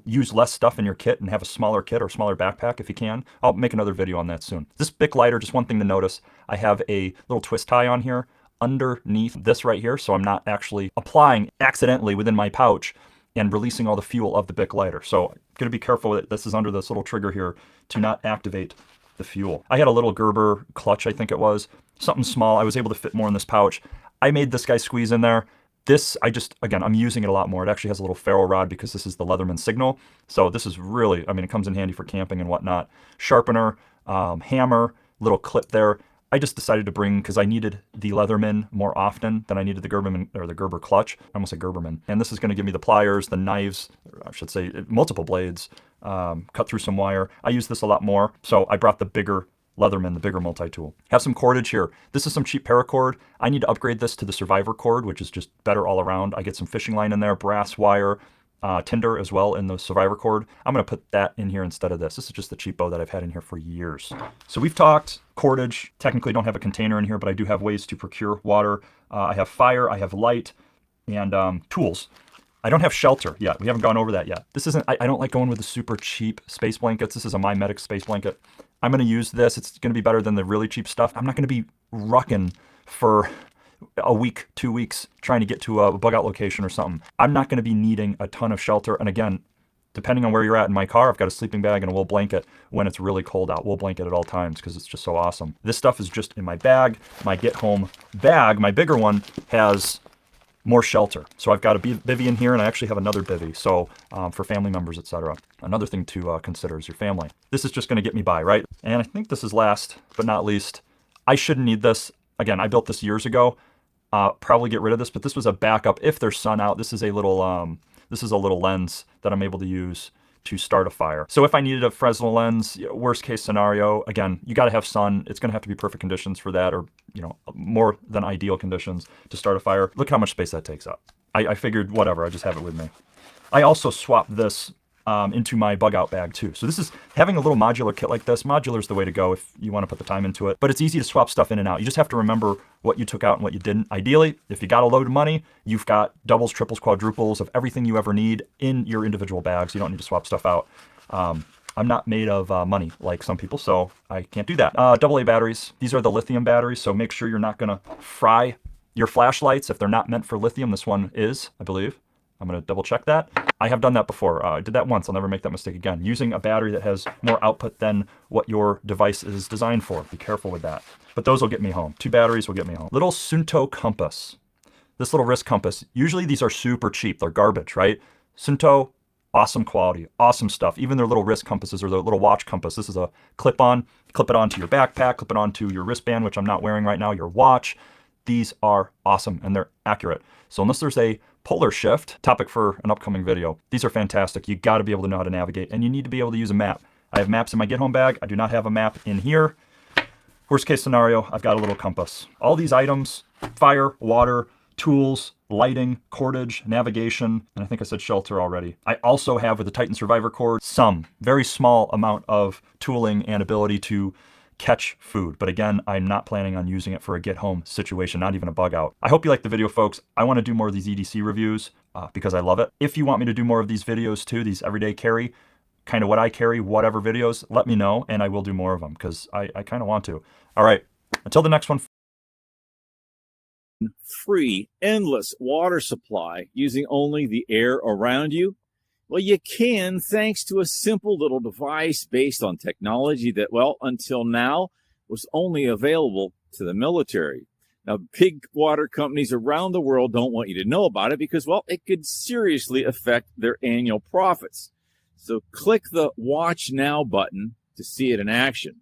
use less stuff in your kit and have a smaller kit or smaller backpack if you can. I'll make another video on that soon. This Bic lighter, just one thing to notice, I have a little twist tie on here underneath this right here, so I'm not actually applying accidentally within my pouch and releasing all the fuel of the Bic lighter. So I'm going to be careful with it. This is under this little trigger here to not activate the fuel. I had a little Gerber clutch, I think it was. Something small. I was able to fit more in this pouch. I made this guy squeeze in there. This, I'm using it a lot more. It actually has a little ferro rod because this is the Leatherman Signal. So this is really, it comes in handy for camping and whatnot. Sharpener, hammer, little clip there. I just decided to bring, because I needed the Leatherman more often than I needed the Gerberman, or the Gerber clutch. I almost said Gerberman. And this is going to give me the pliers, the knives, or I should say multiple blades, cut through some wire. I use this a lot more, so I brought the bigger Leatherman, the bigger multi-tool. Have some cordage here. This is some cheap paracord. I need to upgrade this to the Survivor cord, which is just better all around. I get some fishing line in there, brass wire, tinder as well in the Survivor cord. I'm going to put that in here instead of this. This is just the cheap bow that I've had in here for years. So we've talked cordage. Technically don't have a container in here, but I do have ways to procure water. I have fire, I have light, and tools. I don't have shelter yet. We haven't gone over that yet. This isn't, I don't like going with the super cheap space blankets. This is a My Medic space blanket. I'm going to use this. It's going to be better than the really cheap stuff. I'm not going to be rucking for a week, 2 weeks, trying to get to a bug out location or something. I'm not going to be needing a ton of shelter. And again, depending on where you're at in my car, I've got a sleeping bag and a wool blanket when it's really cold out. Wool blanket at all times because it's just so awesome. This stuff is just in my bag. My get home bag, my bigger one, has more shelter. So I've got a bivy in here, and I actually have another bivy. So for family members, etc. Another thing to consider is your family. This is just going to get me by, right? And I think this is last but not least. I shouldn't need this. Again, I built this years ago. Probably get rid of this, but this was a backup if there's sun out. This is a little lens that I'm able to use to start a fire. So if I needed a Fresnel lens, worst case scenario, again, you got to have sun. It's going to have to be perfect conditions for that, or more than ideal conditions to start a fire. Look how much space that takes up. I figured whatever, I just have it with me. I also swapped this into my bug out bag too. So this is having a little modular kit like this. Modular is the way to go if you want to put the time into it, but it's easy to swap stuff in and out. You just have to remember what you took out and what you didn't. Ideally, if you got a load of money, you've got doubles, triples, quadruples of everything you ever need in your individual bags. You don't need to swap stuff out. I'm not made of money like some people, so I can't do that. AA batteries. These are the lithium batteries, so make sure you're not going to fry your flashlights if they're not meant for lithium. This one is, I believe. I'm going to double check that. I have done that before. I did that once. I'll never make that mistake again. Using a battery that has more output than what your device is designed for. Be careful with that. But those will get me home. 2 batteries will get me home. Little Suunto compass. This little wrist compass. Usually these are super cheap. They're garbage, right? Suunto, awesome quality, awesome stuff. Even their little wrist compasses or their little watch compass. This is a clip-on. Clip it onto your backpack. Clip it onto your wristband, which I'm not wearing right now, your watch. These are awesome and they're accurate. So unless there's a polar shift, topic for an upcoming video, these are fantastic. You got to be able to know how to navigate, and you need to be able to use a map. I have maps in my get home bag. I do not have a map in here. Worst case scenario, I've got a little compass. All these items, fire, water, tools, lighting, cordage, navigation, and I think I said shelter already. I also have with the Titan Survivor cord some very small amount of tooling and ability to catch food. But again, I'm not planning on using it for a get home situation, not even a bug out. I hope you liked the video, folks. I want to do more of these EDC reviews because I love it. If you want me to do more of these videos too, these everyday carry, kind of what I carry, whatever videos, let me know and I will do more of them because I kind of want to. All right, until the next one. Free, endless water supply using only the air around you? Well, you can thanks to a simple little device based on technology that, well, until now was only available to the military. Now, big water companies around the world don't want you to know about it because, well, it could seriously affect their annual profits. So click the Watch Now button to see it in action.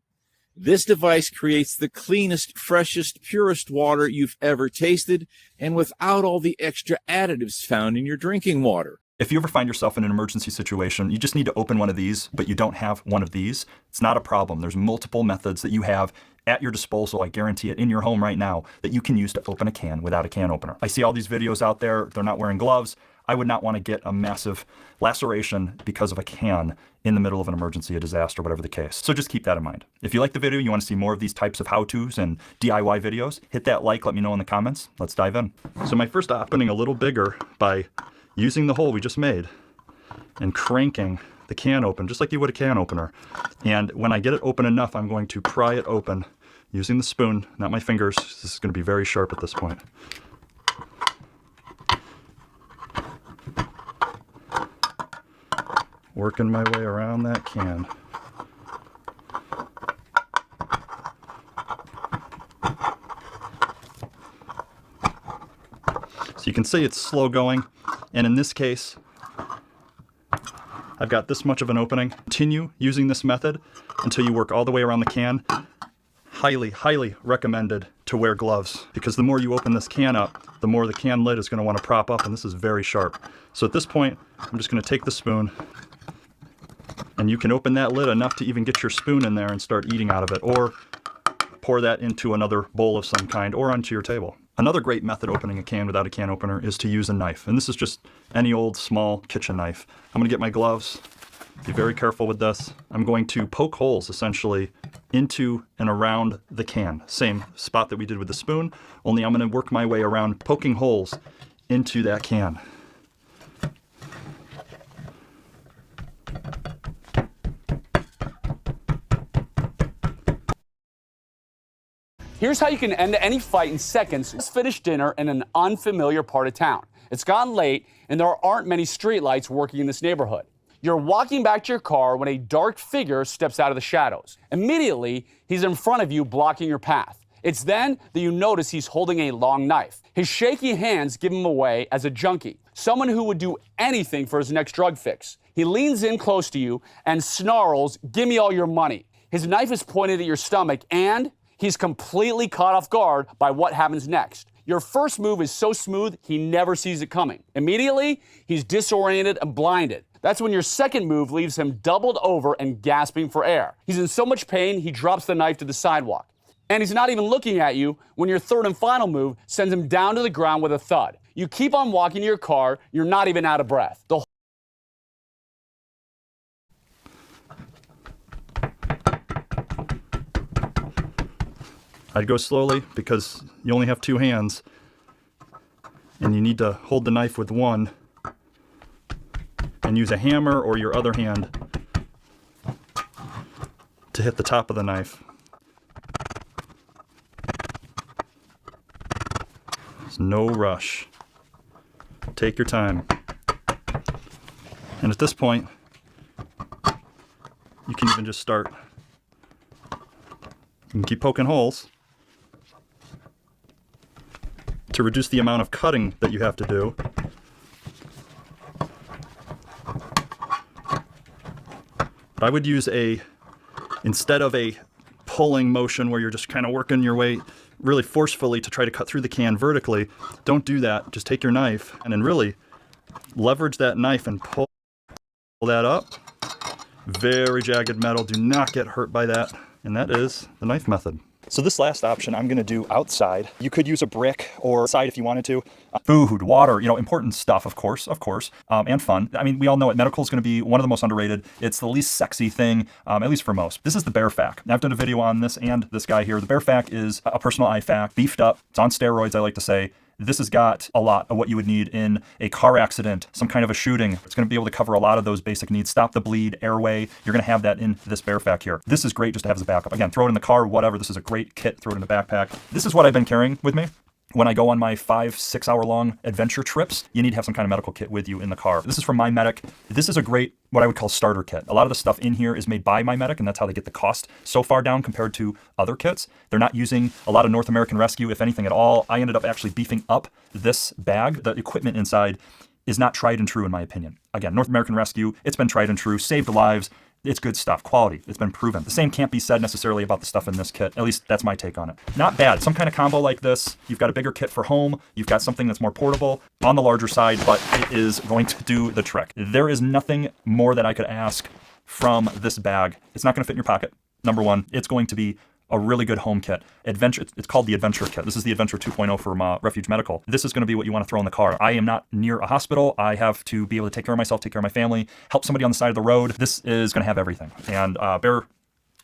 This device creates the cleanest, freshest, purest water you've ever tasted, and without all the extra additives found in your drinking water. If you ever find yourself in an emergency situation, you just need to open one of these, but you don't have one of these, it's not a problem. There's multiple methods that you have at your disposal, I guarantee it, in your home right now, that you can use to open a can without a can opener. I see all these videos out there, they're not wearing gloves. I would not want to get a massive laceration because of a can in the middle of an emergency, a disaster, whatever the case. So just keep that in mind. If you like the video, you want to see more of these types of how-tos and DIY videos, hit that like, let me know in the comments. Let's dive in. So my first opening a little bigger by using the hole we just made and cranking the can open, just like you would a can opener. And when I get it open enough, I'm going to pry it open using the spoon, not my fingers. This is going to be very sharp at this point. Working my way around that can. So you can see it's slow going, and in this case, I've got this much of an opening. Continue using this method until you work all the way around the can. Highly, highly recommended to wear gloves because the more you open this can up, the more the can lid is going to want to prop up, and this is very sharp. So at this point, I'm just going to take the spoon, and you can open that lid enough to even get your spoon in there and start eating out of it, or pour that into another bowl of some kind or onto your table. Another great method opening a can without a can opener is to use a knife. And this is just any old small kitchen knife. I'm gonna get my gloves, be very careful with this. I'm going to poke holes essentially into and around the can. Same spot that we did with the spoon, only I'm gonna work my way around poking holes into that can. Here's how you can end any fight in seconds. Just finish dinner in an unfamiliar part of town. It's gotten late, and there aren't many streetlights working in this neighborhood. You're walking back to your car when a dark figure steps out of the shadows. Immediately, he's in front of you, blocking your path. It's then that you notice he's holding a long knife. His shaky hands give him away as a junkie, someone who would do anything for his next drug fix. He leans in close to you and snarls, "Give me all your money." His knife is pointed at your stomach, and he's completely caught off guard by what happens next. Your first move is so smooth, he never sees it coming. Immediately, he's disoriented and blinded. That's when your second move leaves him doubled over and gasping for air. He's in so much pain, he drops the knife to the sidewalk. And he's not even looking at you when your third and final move sends him down to the ground with a thud. You keep on walking to your car, you're not even out of breath. I'd go slowly because you only have two hands and you need to hold the knife with one and use a hammer or your other hand to hit the top of the knife. There's no rush. Take your time. And at this point, you can even just start. You can keep poking holes to reduce the amount of cutting that you have to do. But I would use instead of a pulling motion where you're just kind of working your way really forcefully to try to cut through the can vertically, don't do that. Just take your knife and then really leverage that knife and pull that up. Very jagged metal, do not get hurt by that. And that is the knife method. So this last option I'm gonna do outside. You could use a brick or outside if you wanted to. Food, water, important stuff, of course, and fun. I mean, we all know it. Medical is gonna be one of the most underrated. It's the least sexy thing, at least for most. This is the Bearfac. I've done a video on this and this guy here. The Bearfac is a personal IFAC, beefed up. It's on steroids, I like to say. This has got a lot of what you would need in a car accident, some kind of a shooting. It's going to be able to cover a lot of those basic needs. Stop the bleed, airway. You're going to have that in this Bearfac here. This is great just to have as a backup. Again, throw it in the car, whatever. This is a great kit. Throw it in the backpack. This is what I've been carrying with me. When I go on my 5-6 hour long adventure trips, you need to have some kind of medical kit with you in the car. This is from MyMedic. This is a great, what I would call starter kit. A lot of the stuff in here is made by MyMedic, and that's how they get the cost so far down compared to other kits. They're not using a lot of North American Rescue, if anything at all. I ended up actually beefing up this bag. The equipment inside is not tried and true in my opinion. Again, North American Rescue, it's been tried and true, saved lives. It's good stuff, quality, it's been proven. The same can't be said necessarily about the stuff in this kit. At least that's my take on it. Not bad, some kind of combo like this. You've got a bigger kit for home, you've got something that's more portable on the larger side, but it is going to do the trick. There is nothing more that I could ask from this bag. It's not gonna fit in your pocket, number one. It's going to be a really good home kit. Adventure, it's called the Adventure Kit. This is the Adventure 2.0 from Refuge Medical. This is gonna be what you wanna throw in the car. I am not near a hospital. I have to be able to take care of myself, take care of my family, help somebody on the side of the road. This is gonna have everything. And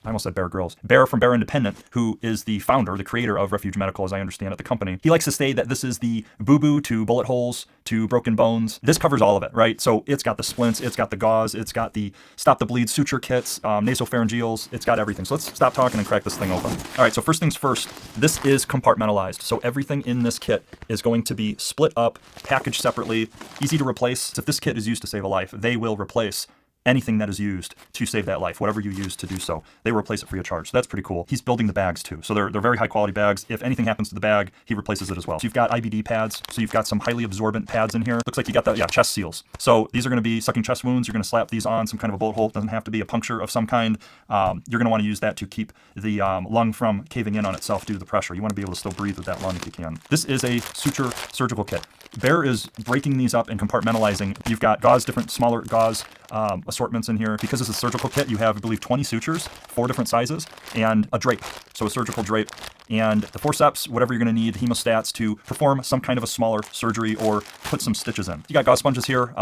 I almost said Bear Grylls. Bear from Bear Independent, who is the founder, the creator of Refuge Medical, as I understand it, the company. He likes to say that this is the boo-boo to bullet holes to broken bones. This covers all of it, right? So it's got the splints, it's got the gauze, it's got the stop the bleed suture kits, nasopharyngeals, it's got everything. So let's stop talking and crack this thing open. All right, so first things first, this is compartmentalized. So everything in this kit is going to be split up, packaged separately, easy to replace. If this kit is used to save a life, they will replace anything that is used to save that life, whatever you use to do so, they replace it free of charge. So that's pretty cool. He's building the bags too. So they're very high quality bags. If anything happens to the bag, he replaces it as well. So you've got IBD pads. So you've got some highly absorbent pads in here. Looks like you got the chest seals. So these are going to be sucking chest wounds. You're going to slap these on some kind of a bullet hole. It doesn't have to be a puncture of some kind. You're going to want to use that to keep the lung from caving in on itself due to the pressure. You want to be able to still breathe with that lung if you can. This is a suture surgical kit. Bear is breaking these up and compartmentalizing. You've got gauze, different smaller gauze assortments in here. Because it's a surgical kit, you have, I believe, 20 sutures, 4 different sizes, and a drape. So a surgical drape. And the forceps, whatever you're going to need, hemostats to perform some kind of a smaller surgery or put some stitches in. You got gauze sponges here.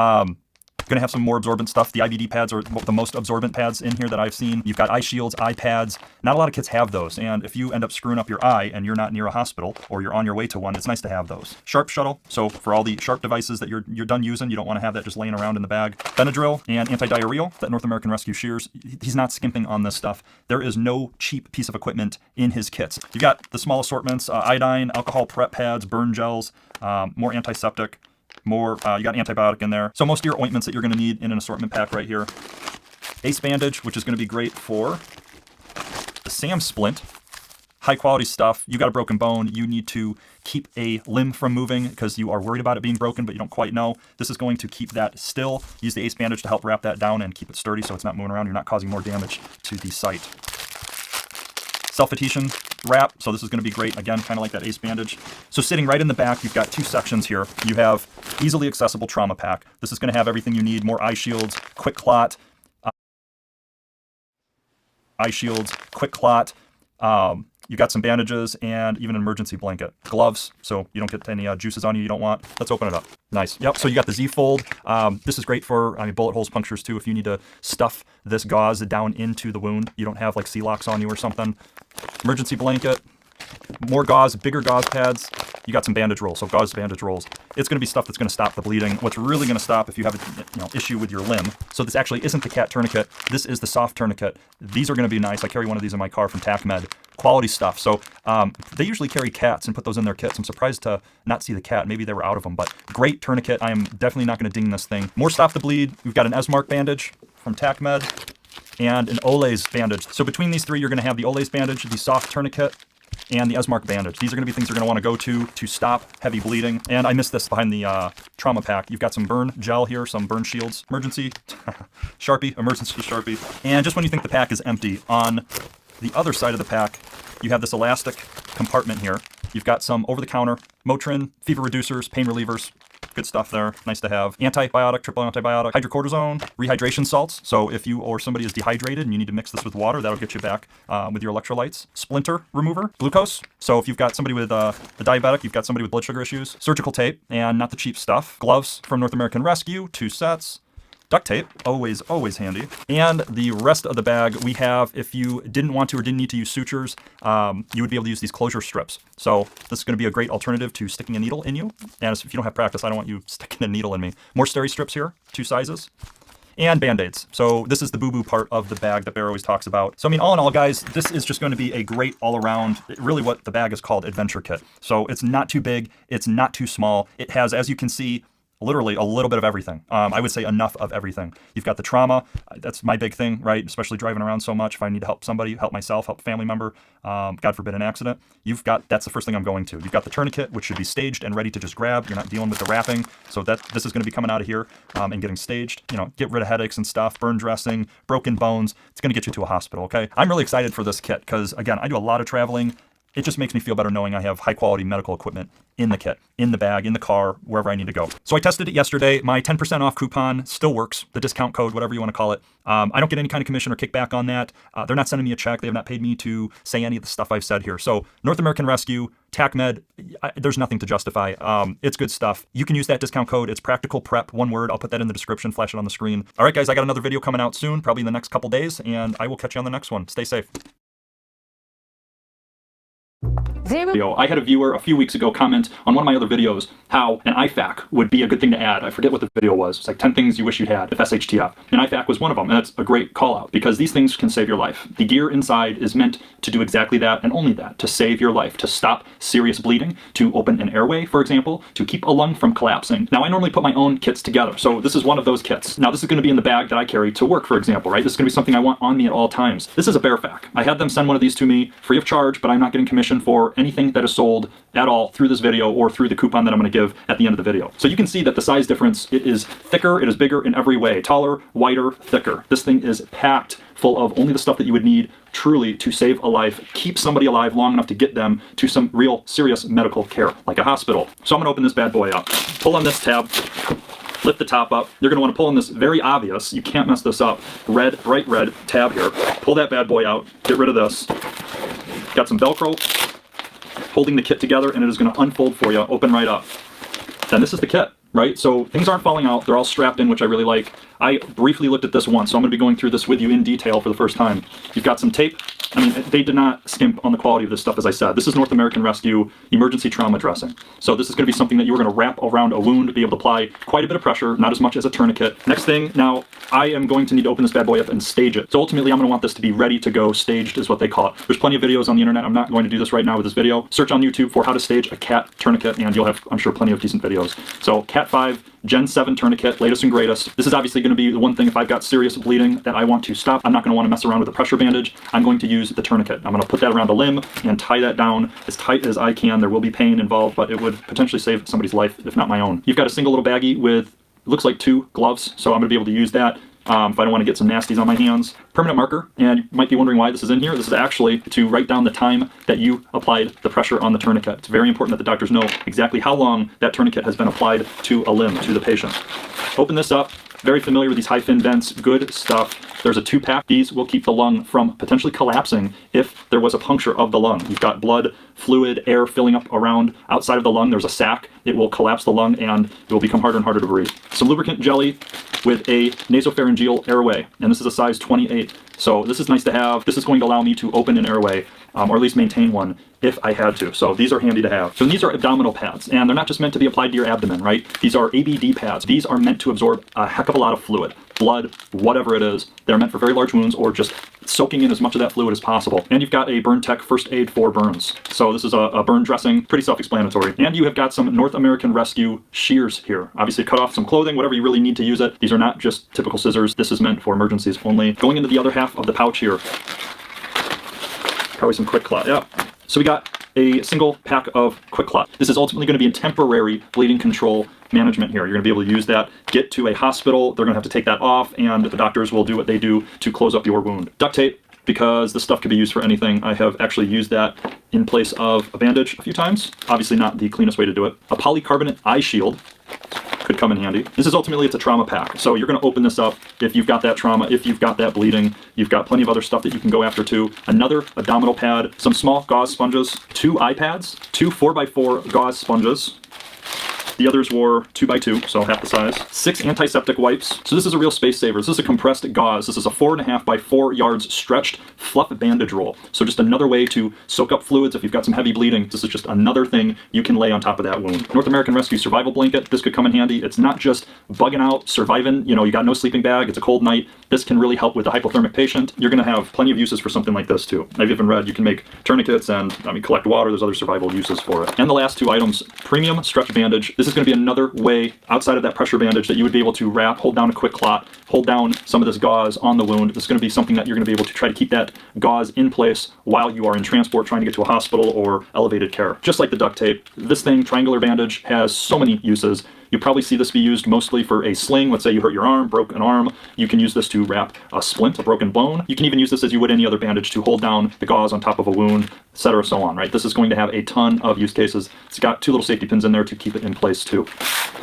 Going to have some more absorbent stuff. The IVD pads are the most absorbent pads in here that I've seen. You've got eye shields, eye pads. Not a lot of kids have those. And if you end up screwing up your eye and you're not near a hospital or you're on your way to one, it's nice to have those. Sharp shuttle. So for all the sharp devices that you're done using, you don't want to have that just laying around in the bag. Benadryl and anti-diarrheal that North American Rescue Shears. He's not skimping on this stuff. There is no cheap piece of equipment in his kits. You got the small assortments, iodine, alcohol prep pads, burn gels, more antiseptic. More, you got antibiotic in there. So most of your ointments that you're going to need in an assortment pack right here. Ace bandage, which is going to be great for the SAM splint. High quality stuff. You got a broken bone. You need to keep a limb from moving because you are worried about it being broken, but you don't quite know. This is going to keep that still. Use the Ace bandage to help wrap that down and keep it sturdy so it's not moving around. You're not causing more damage to the site. Self-adhesion wrap. So this is going to be great. Again, kind of like that Ace bandage. So sitting right in the back, you've got 2 sections here. You have easily accessible trauma pack. This is going to have everything you need. More eye shields, quick clot. Eye shields, quick clot. You got some bandages and even an emergency blanket. Gloves, so you don't get any juices on you don't want. Let's open it up. Nice. Yep, so you got the Z-fold. This is great for, bullet holes, punctures too. If you need to stuff this gauze down into the wound, you don't have like C-locks on you or something. Emergency blanket. More gauze, bigger gauze pads. You got some bandage rolls, so gauze bandage rolls. It's going to be stuff that's going to stop the bleeding. What's really going to stop if you have an issue with your limb. So this actually isn't the cat tourniquet. This is the soft tourniquet. These are going to be nice. I carry one of these in my car from TACMed. Quality stuff. So they usually carry cats and put those in their kits. I'm surprised to not see the cat. Maybe they were out of them, but great tourniquet. I am definitely not going to ding this thing. More stop the bleed. We've got an Esmark bandage from TACMed and an Olays bandage. So between these 3, you're going to have the Olays bandage, the soft tourniquet, and the Esmark bandage. These are going to be things you're going to want to go to stop heavy bleeding. And I missed this behind the trauma pack. You've got some burn gel here, some burn shields, emergency Sharpie, emergency Sharpie. And just when you think the pack is empty, on the other side of the pack, you have this elastic compartment here. You've got some over-the-counter Motrin, fever reducers, pain relievers. Good stuff there. Nice to have. Antibiotic, triple antibiotic, hydrocortisone, rehydration salts. So if you or somebody is dehydrated and you need to mix this with water, that'll get you back with your electrolytes. Splinter remover, glucose. So if you've got somebody with the diabetic, you've got somebody with blood sugar issues. Surgical tape, and not the cheap stuff. Gloves from North American Rescue, 2 sets. Duct tape, always handy. And the rest of the bag we have, if you didn't want to or didn't need to use sutures, you would be able to use these closure strips. So this is going to be a great alternative to sticking a needle in you. And if you don't have practice, I don't want you sticking a needle in me. More steri strips here, 2 sizes. And Band-Aids. So this is the boo-boo part of the bag that Bear always talks about. So all in all, guys, this is just going to be a great all-around, really what the bag is called, adventure kit. So it's not too big, it's not too small. It has, as you can see, literally a little bit of everything. I would say enough of everything. You've got the trauma. That's my big thing, right? Especially driving around so much. If I need to help somebody, help myself, help a family member, God forbid an accident, that's the first thing I'm going to. You've got the tourniquet, which should be staged and ready to just grab. You're not dealing with the wrapping. So this is going to be coming out of here and getting staged. Get rid of headaches and stuff, burn dressing, broken bones. It's going to get you to a hospital, okay? I'm really excited for this kit because, again, I do a lot of traveling. It just makes me feel better knowing I have high quality medical equipment in the kit, in the bag, in the car, wherever I need to go. So I tested it yesterday. My 10% off coupon still works, the discount code, whatever you want to call it. I don't get any kind of commission or kickback on that. They're not sending me a check. They have not paid me to say any of the stuff I've said here. So North American Rescue, TACMed, there's nothing to justify. It's good stuff. You can use that discount code. It's Practical Prep, one word. I'll put that in the description, flash it on the screen. All right, guys, I got another video coming out soon, probably in the next couple days, and I will catch you on the next one. Stay safe. I had a viewer a few weeks ago comment on one of my other videos how an IFAK would be a good thing to add. I forget what the video was. It's like 10 things you wish you had if SHTF. And IFAK was one of them, and that's a great call out because these things can save your life. The gear inside is meant to do exactly that and only that, to save your life, to stop serious bleeding, to open an airway, for example, to keep a lung from collapsing. Now, I normally put my own kits together, so this is one of those kits. Now, this is going to be in the bag that I carry to work, for example, right? This is going to be something I want on me at all times. This is a BearFAK. I had them send one of these to me free of charge, but I'm not getting commission for anything that is sold at all through this video or through the coupon that I'm going to give at the end of the video. So you can see that the size difference, it is thicker, it is bigger in every way. Taller, wider, thicker. This thing is packed full of only the stuff that you would need truly to save a life, keep somebody alive long enough to get them to some real serious medical care, like a hospital. So I'm going to open this bad boy up, pull on this tab, lift the top up. You're going to want to pull on this very obvious, you can't mess this up, red, bright red tab here. Pull that bad boy out, get rid of this. Got some Velcro holding the kit together, and it is going to unfold for you, open right up. Then this is the kit, right? So things aren't falling out, they're all strapped in, which I really like. I briefly looked at this once, so I'm going to be going through this with you in detail for the first time. You've got some tape. I mean, they did not skimp on the quality of this stuff, as I said. This is North American Rescue emergency trauma dressing. So this is going to be something that you're going to wrap around a wound, be able to apply quite a bit of pressure, not as much as a tourniquet. Next thing, now I am going to need to open this bad boy up and stage it. So ultimately, I'm going to want this to be ready to go. Staged is what they call it. There's plenty of videos on the internet. I'm not going to do this right now with this video. Search on YouTube for how to stage a CAT tourniquet, and you'll have, I'm sure, plenty of decent videos. So CAT 5 Gen 7 tourniquet, latest and greatest. This is obviously going to be the one thing, if I've got serious bleeding that I want to stop, I'm not going to want to mess around with a pressure bandage. I'm going to use the tourniquet. I'm going to put that around a limb and tie that down as tight as I can. There will be pain involved, but it would potentially save somebody's life, if not my own. You've got a single little baggie with, it looks like 2 gloves, so I'm going to be able to use that if I don't want to get some nasties on my hands. Permanent marker, and you might be wondering why this is in here. This is actually to write down the time that you applied the pressure on the tourniquet. It's very important that the doctors know exactly how long that tourniquet has been applied to a limb, to the patient. Open this up. Very familiar with these high fin vents, good stuff. There's a 2-pack. These will keep the lung from potentially collapsing if there was a puncture of the lung. You've got blood, fluid, air filling up around outside of the lung. There's a sac. It will collapse the lung and it will become harder and harder to breathe. Some lubricant jelly with a nasopharyngeal airway, and this is a size 28. So this is nice to have. This is going to allow me to open an airway, or at least maintain one if I had to. So these are handy to have. So these are abdominal pads, and they're not just meant to be applied to your abdomen, right? These are ABD pads. These are meant to absorb a heck of a lot of fluid, blood, whatever it is. They're meant for very large wounds or just soaking in as much of that fluid as possible. And you've got a Burn Tech first aid for burns. So this is a burn dressing, pretty self-explanatory. And you have got some North American Rescue shears here. Obviously cut off some clothing, whatever you really need to use it. These are not just typical scissors. This is meant for emergencies only. Going into the other half of the pouch here, probably some Quick Clot, yeah. So we got a single pack of Quick Clot. This is ultimately going to be in temporary bleeding control management here. You're going to be able to use that, get to a hospital, they're going to have to take that off, and the doctors will do what they do to close up your wound. Duct tape, because this stuff can be used for anything. I have actually used that in place of a bandage a few times. Obviously not the cleanest way to do it. A polycarbonate eye shield could come in handy. This is ultimately, it's a trauma pack. So you're going to open this up if you've got that trauma, if you've got that bleeding. You've got plenty of other stuff that you can go after too. Another abdominal pad, some small gauze sponges, 2 iPads, 2 4x4 gauze sponges. The others were 2x2, so half the size. 6 antiseptic wipes. So this is a real space saver. This is a compressed gauze. This is a 4.5 by 4 yards stretched fluff bandage roll. So just another way to soak up fluids if you've got some heavy bleeding. This is just another thing you can lay on top of that wound. North American Rescue survival blanket. This could come in handy. It's not just bugging out, surviving. You know, you got no sleeping bag. It's a cold night. This can really help with a hypothermic patient. You're going to have plenty of uses for something like this too. I've even read you can make tourniquets and, collect water. There's other survival uses for it. And the last 2 items, premium stretch bandage. This is going to be another way outside of that pressure bandage that you would be able to wrap, hold down a Quick Clot, hold down some of this gauze on the wound. This is going to be something that you're going to be able to try to keep that gauze in place while you are in transport trying to get to a hospital or elevated care. Just like the duct tape, this thing, triangular bandage, has so many uses. You probably see this be used mostly for a sling. Let's say you hurt your arm, broke an arm. You can use this to wrap a splint, a broken bone. You can even use this as you would any other bandage to hold down the gauze on top of a wound, etc., so on, right? This is going to have a ton of use cases. It's got 2 little safety pins in there to keep it in place too.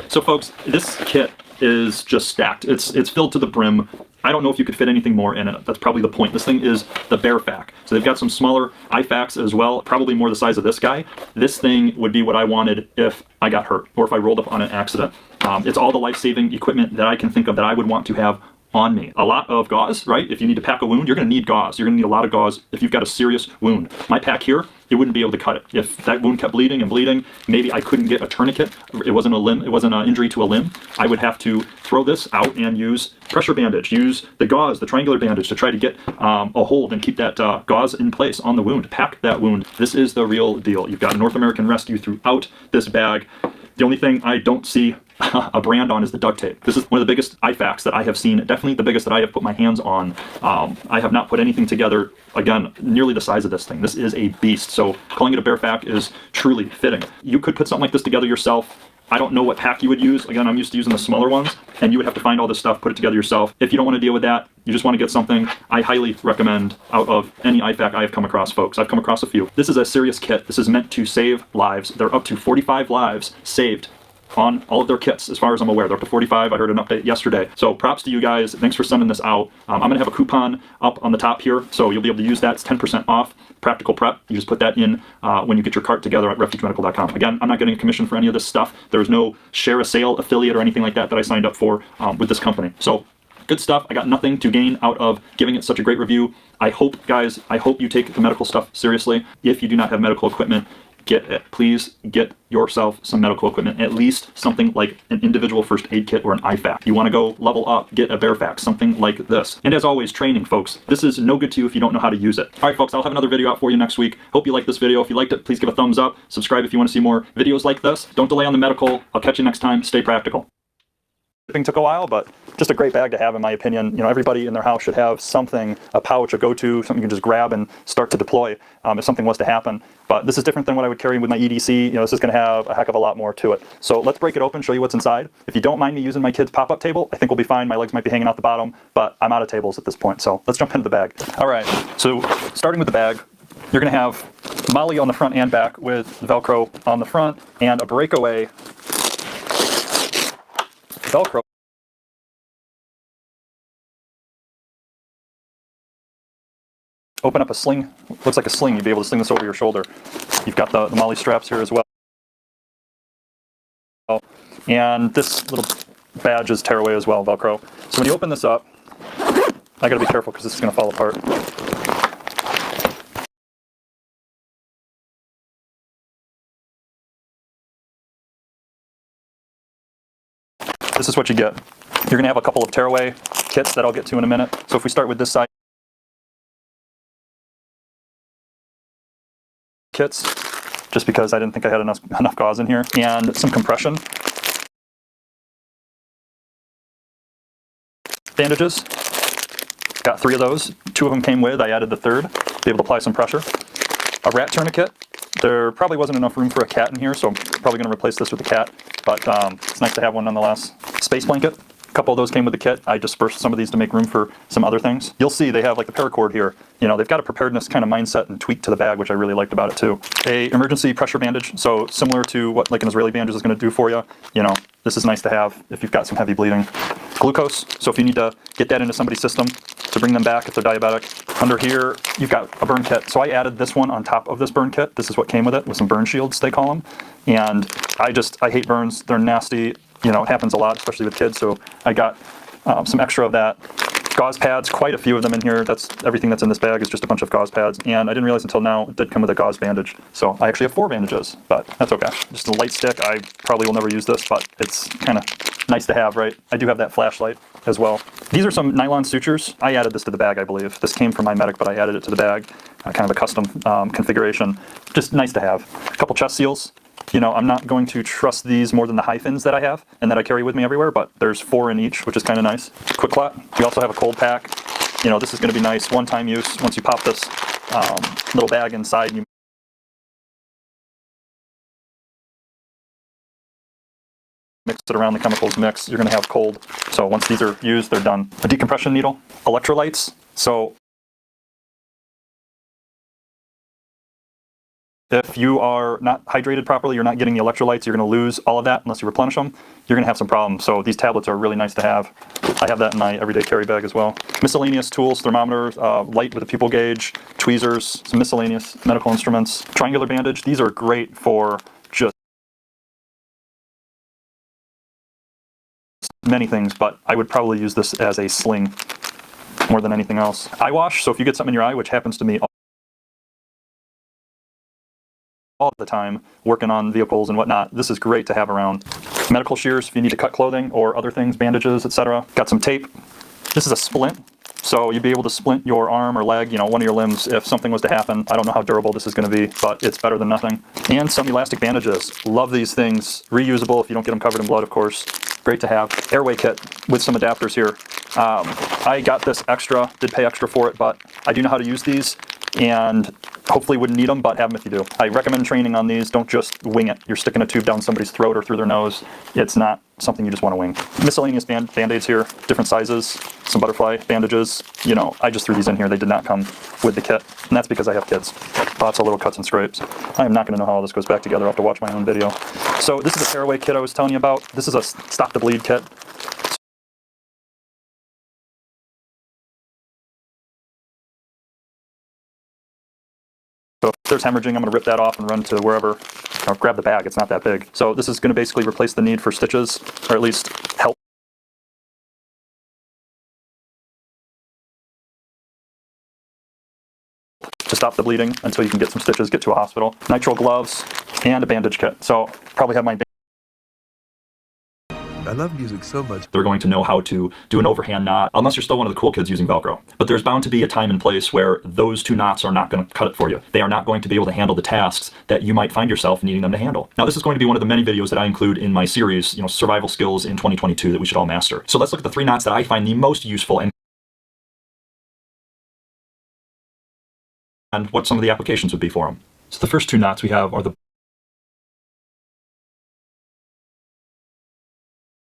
So folks, this kit is just stacked. It's filled to the brim. I don't know if you could fit anything more in it. That's probably the point. This thing is the Bearfac. So they've got some smaller IFACs as well, probably more the size of this guy. This thing would be what I wanted if I got hurt or if I rolled up on an accident. It's all the life-saving equipment that I can think of that I would want to have on me. A lot of gauze, right? If you need to pack a wound, you're going to need gauze. You're going to need a lot of gauze if you've got a serious wound. My pack here, it wouldn't be able to cut it. If that wound kept bleeding and bleeding, maybe I couldn't get a tourniquet. It wasn't a limb. It wasn't an injury to a limb. I would have to throw this out and use pressure bandage, use the gauze, the triangular bandage to try to get a hold and keep that gauze in place on the wound, pack that wound. This is the real deal. You've got North American Rescue throughout this bag. The only thing I don't see a brand on is the duct tape. This is one of the biggest IFACs that I have seen, definitely the biggest that I have put my hands on. I have not put anything together, again, nearly the size of this thing. This is a beast, so calling it a Bearfac is truly fitting. You could put something like this together yourself. I don't know what pack you would use. Again, I'm used to using the smaller ones, and you would have to find all this stuff, put it together yourself. If you don't want to deal with that, you just want to get something, I highly recommend out of any IFAC I have come across, folks. I've come across a few. This is a serious kit. This is meant to save lives. There are up to 45 lives saved on all of their kits, as far as I'm aware. They're up to 45. I heard an update yesterday. So props to you guys. Thanks for sending this out. I'm going to have a coupon up on the top here, so you'll be able to use that. It's 10% off Practical Prep. You just put that in when you get your cart together at refugemedical.com. Again, I'm not getting a commission for any of this stuff. There's no share a sale affiliate or anything like that I signed up for with this company. So good stuff. I got nothing to gain out of giving it such a great review. I hope, guys, you take the medical stuff seriously. If you do not have medical equipment, get it. Please get yourself some medical equipment, at least something like an individual first aid kit or an IFAK. You want to go level up, get a Bearfax, something like this. And as always, training, folks. This is no good to you if you don't know how to use it. All right, folks, I'll have another video out for you next week. Hope you liked this video. If you liked it, please give a thumbs up. Subscribe if you want to see more videos like this. Don't delay on the medical. I'll catch you next time. Stay practical. Shipping took a while, but just a great bag to have, in my opinion. You know, everybody in their house should have something, a pouch, a go-to, something you can just grab and start to deploy if something was to happen. But this is different than what I would carry with my EDC. You know, this is going to have a heck of a lot more to it. So let's break it open, show you what's inside. If you don't mind me using my kid's pop-up table, I think we'll be fine. My legs might be hanging out the bottom, but I'm out of tables at this point. So let's jump into the bag. All right, so starting with the bag, you're going to have MOLLE on the front and back with Velcro on the front and a breakaway Velcro. Open up a sling, looks like a sling. You'd be able to sling this over your shoulder. You've got the MOLLE straps here as well. And this little badge is tearaway as well, Velcro. So when you open this up, I gotta be careful because this is gonna fall apart. This is what you get. You're gonna have a couple of tearaway kits that I'll get to in a minute. So if we start with this side, kits, just because I didn't think I had enough gauze in here, and some compression bandages. Got 3 of those. 2 of them came with. I added the 3rd to be able to apply some pressure. A rat tourniquet. There probably wasn't enough room for a cat in here, so I'm probably going to replace this with a cat, but it's nice to have one nonetheless. Space blanket. A couple of those came with the kit. I dispersed some of these to make room for some other things. You'll see they have like the paracord here. You know, they've got a preparedness kind of mindset and tweak to the bag, which I really liked about it too. A emergency pressure bandage, so similar to what like an Israeli bandage is going to do for you. You know, this is nice to have if you've got some heavy bleeding. Glucose, so if you need to get that into somebody's system to bring them back if they're diabetic. Under here, you've got a burn kit. So I added this one on top of this burn kit. This is what came with it, with some burn shields, they call them. And I hate burns. They're nasty. You know, it happens a lot, especially with kids. So I got some extra of that. Gauze pads, quite a few of them in here. That's everything that's in this bag is just a bunch of gauze pads. And I didn't realize until now it did come with a gauze bandage. So I actually have 4 bandages, but that's okay. Just a light stick. I probably will never use this, but it's kind of nice to have, right? I do have that flashlight as well. These are some nylon sutures. I added this to the bag, I believe. This came from my medic, but I added it to the bag. Kind of a custom configuration. Just nice to have. A couple chest seals. You know, I'm not going to trust these more than the Hyphens that I have and that I carry with me everywhere, but there's 4 in each, which is kind of nice. Quick Clot. We also have a cold pack. You know, this is going to be nice, one-time use. Once you pop this little bag inside, you mix it around, the chemicals mix, you're going to have cold. So once these are used, they're done. A decompression needle. Electrolytes. So if you are not hydrated properly, you're not getting the electrolytes, you're going to lose all of that unless you replenish them. You're going to have some problems. So these tablets are really nice to have. I have that in my everyday carry bag as well. Miscellaneous tools, thermometers, light with a pupil gauge, tweezers, some miscellaneous medical instruments. Triangular bandage. These are great for just many things, but I would probably use this as a sling more than anything else. Eye wash. So if you get something in your eye, which happens to me all the time working on vehicles and whatnot, this is great to have around. Medical shears if you need to cut clothing or other things, bandages, etc. Got some tape. This is a splint, so you'd be able to splint your arm or leg, you know, one of your limbs if something was to happen. I don't know how durable this is going to be, but it's better than nothing. And some elastic bandages. Love these things. Reusable if you don't get them covered in blood, of course. Great to have. Airway kit with some adapters here. I got this extra, did pay extra for it, but I do know how to use these. and hopefully wouldn't need them, but have them if you do. I recommend training on these. Don't just wing it. You're sticking a tube down somebody's throat or through their nose. It's not something you just want to wing. Miscellaneous band-aids here, different sizes, some butterfly bandages. You know, I just threw these in here. They did not come with the kit, and that's because I have kids. Lots of little cuts and scrapes. I am not going to know how all this goes back together. I'll have to watch my own video. So this is a tearaway kit I was telling you about. This is a stop the bleed kit. So if there's hemorrhaging, I'm going to rip that off and run to wherever, or grab the bag. It's not that big. So this is going to basically replace the need for stitches, or at least help. To stop the bleeding until you can get some stitches, get to a hospital. Nitrile gloves, and a bandage kit. So probably have my I love music so much. They're going to know how to do an overhand knot, unless you're still one of the cool kids using Velcro. But there's bound to be a time and place where those two knots are not going to cut it for you. They are not going to be able to handle the tasks that you might find yourself needing them to handle. Now, this is going to be one of the many videos that I include in my series, survival skills in 2022 that we should all master. So let's look at the 3 knots that I find the most useful and what some of the applications would be for them. So the first 2 knots we have are the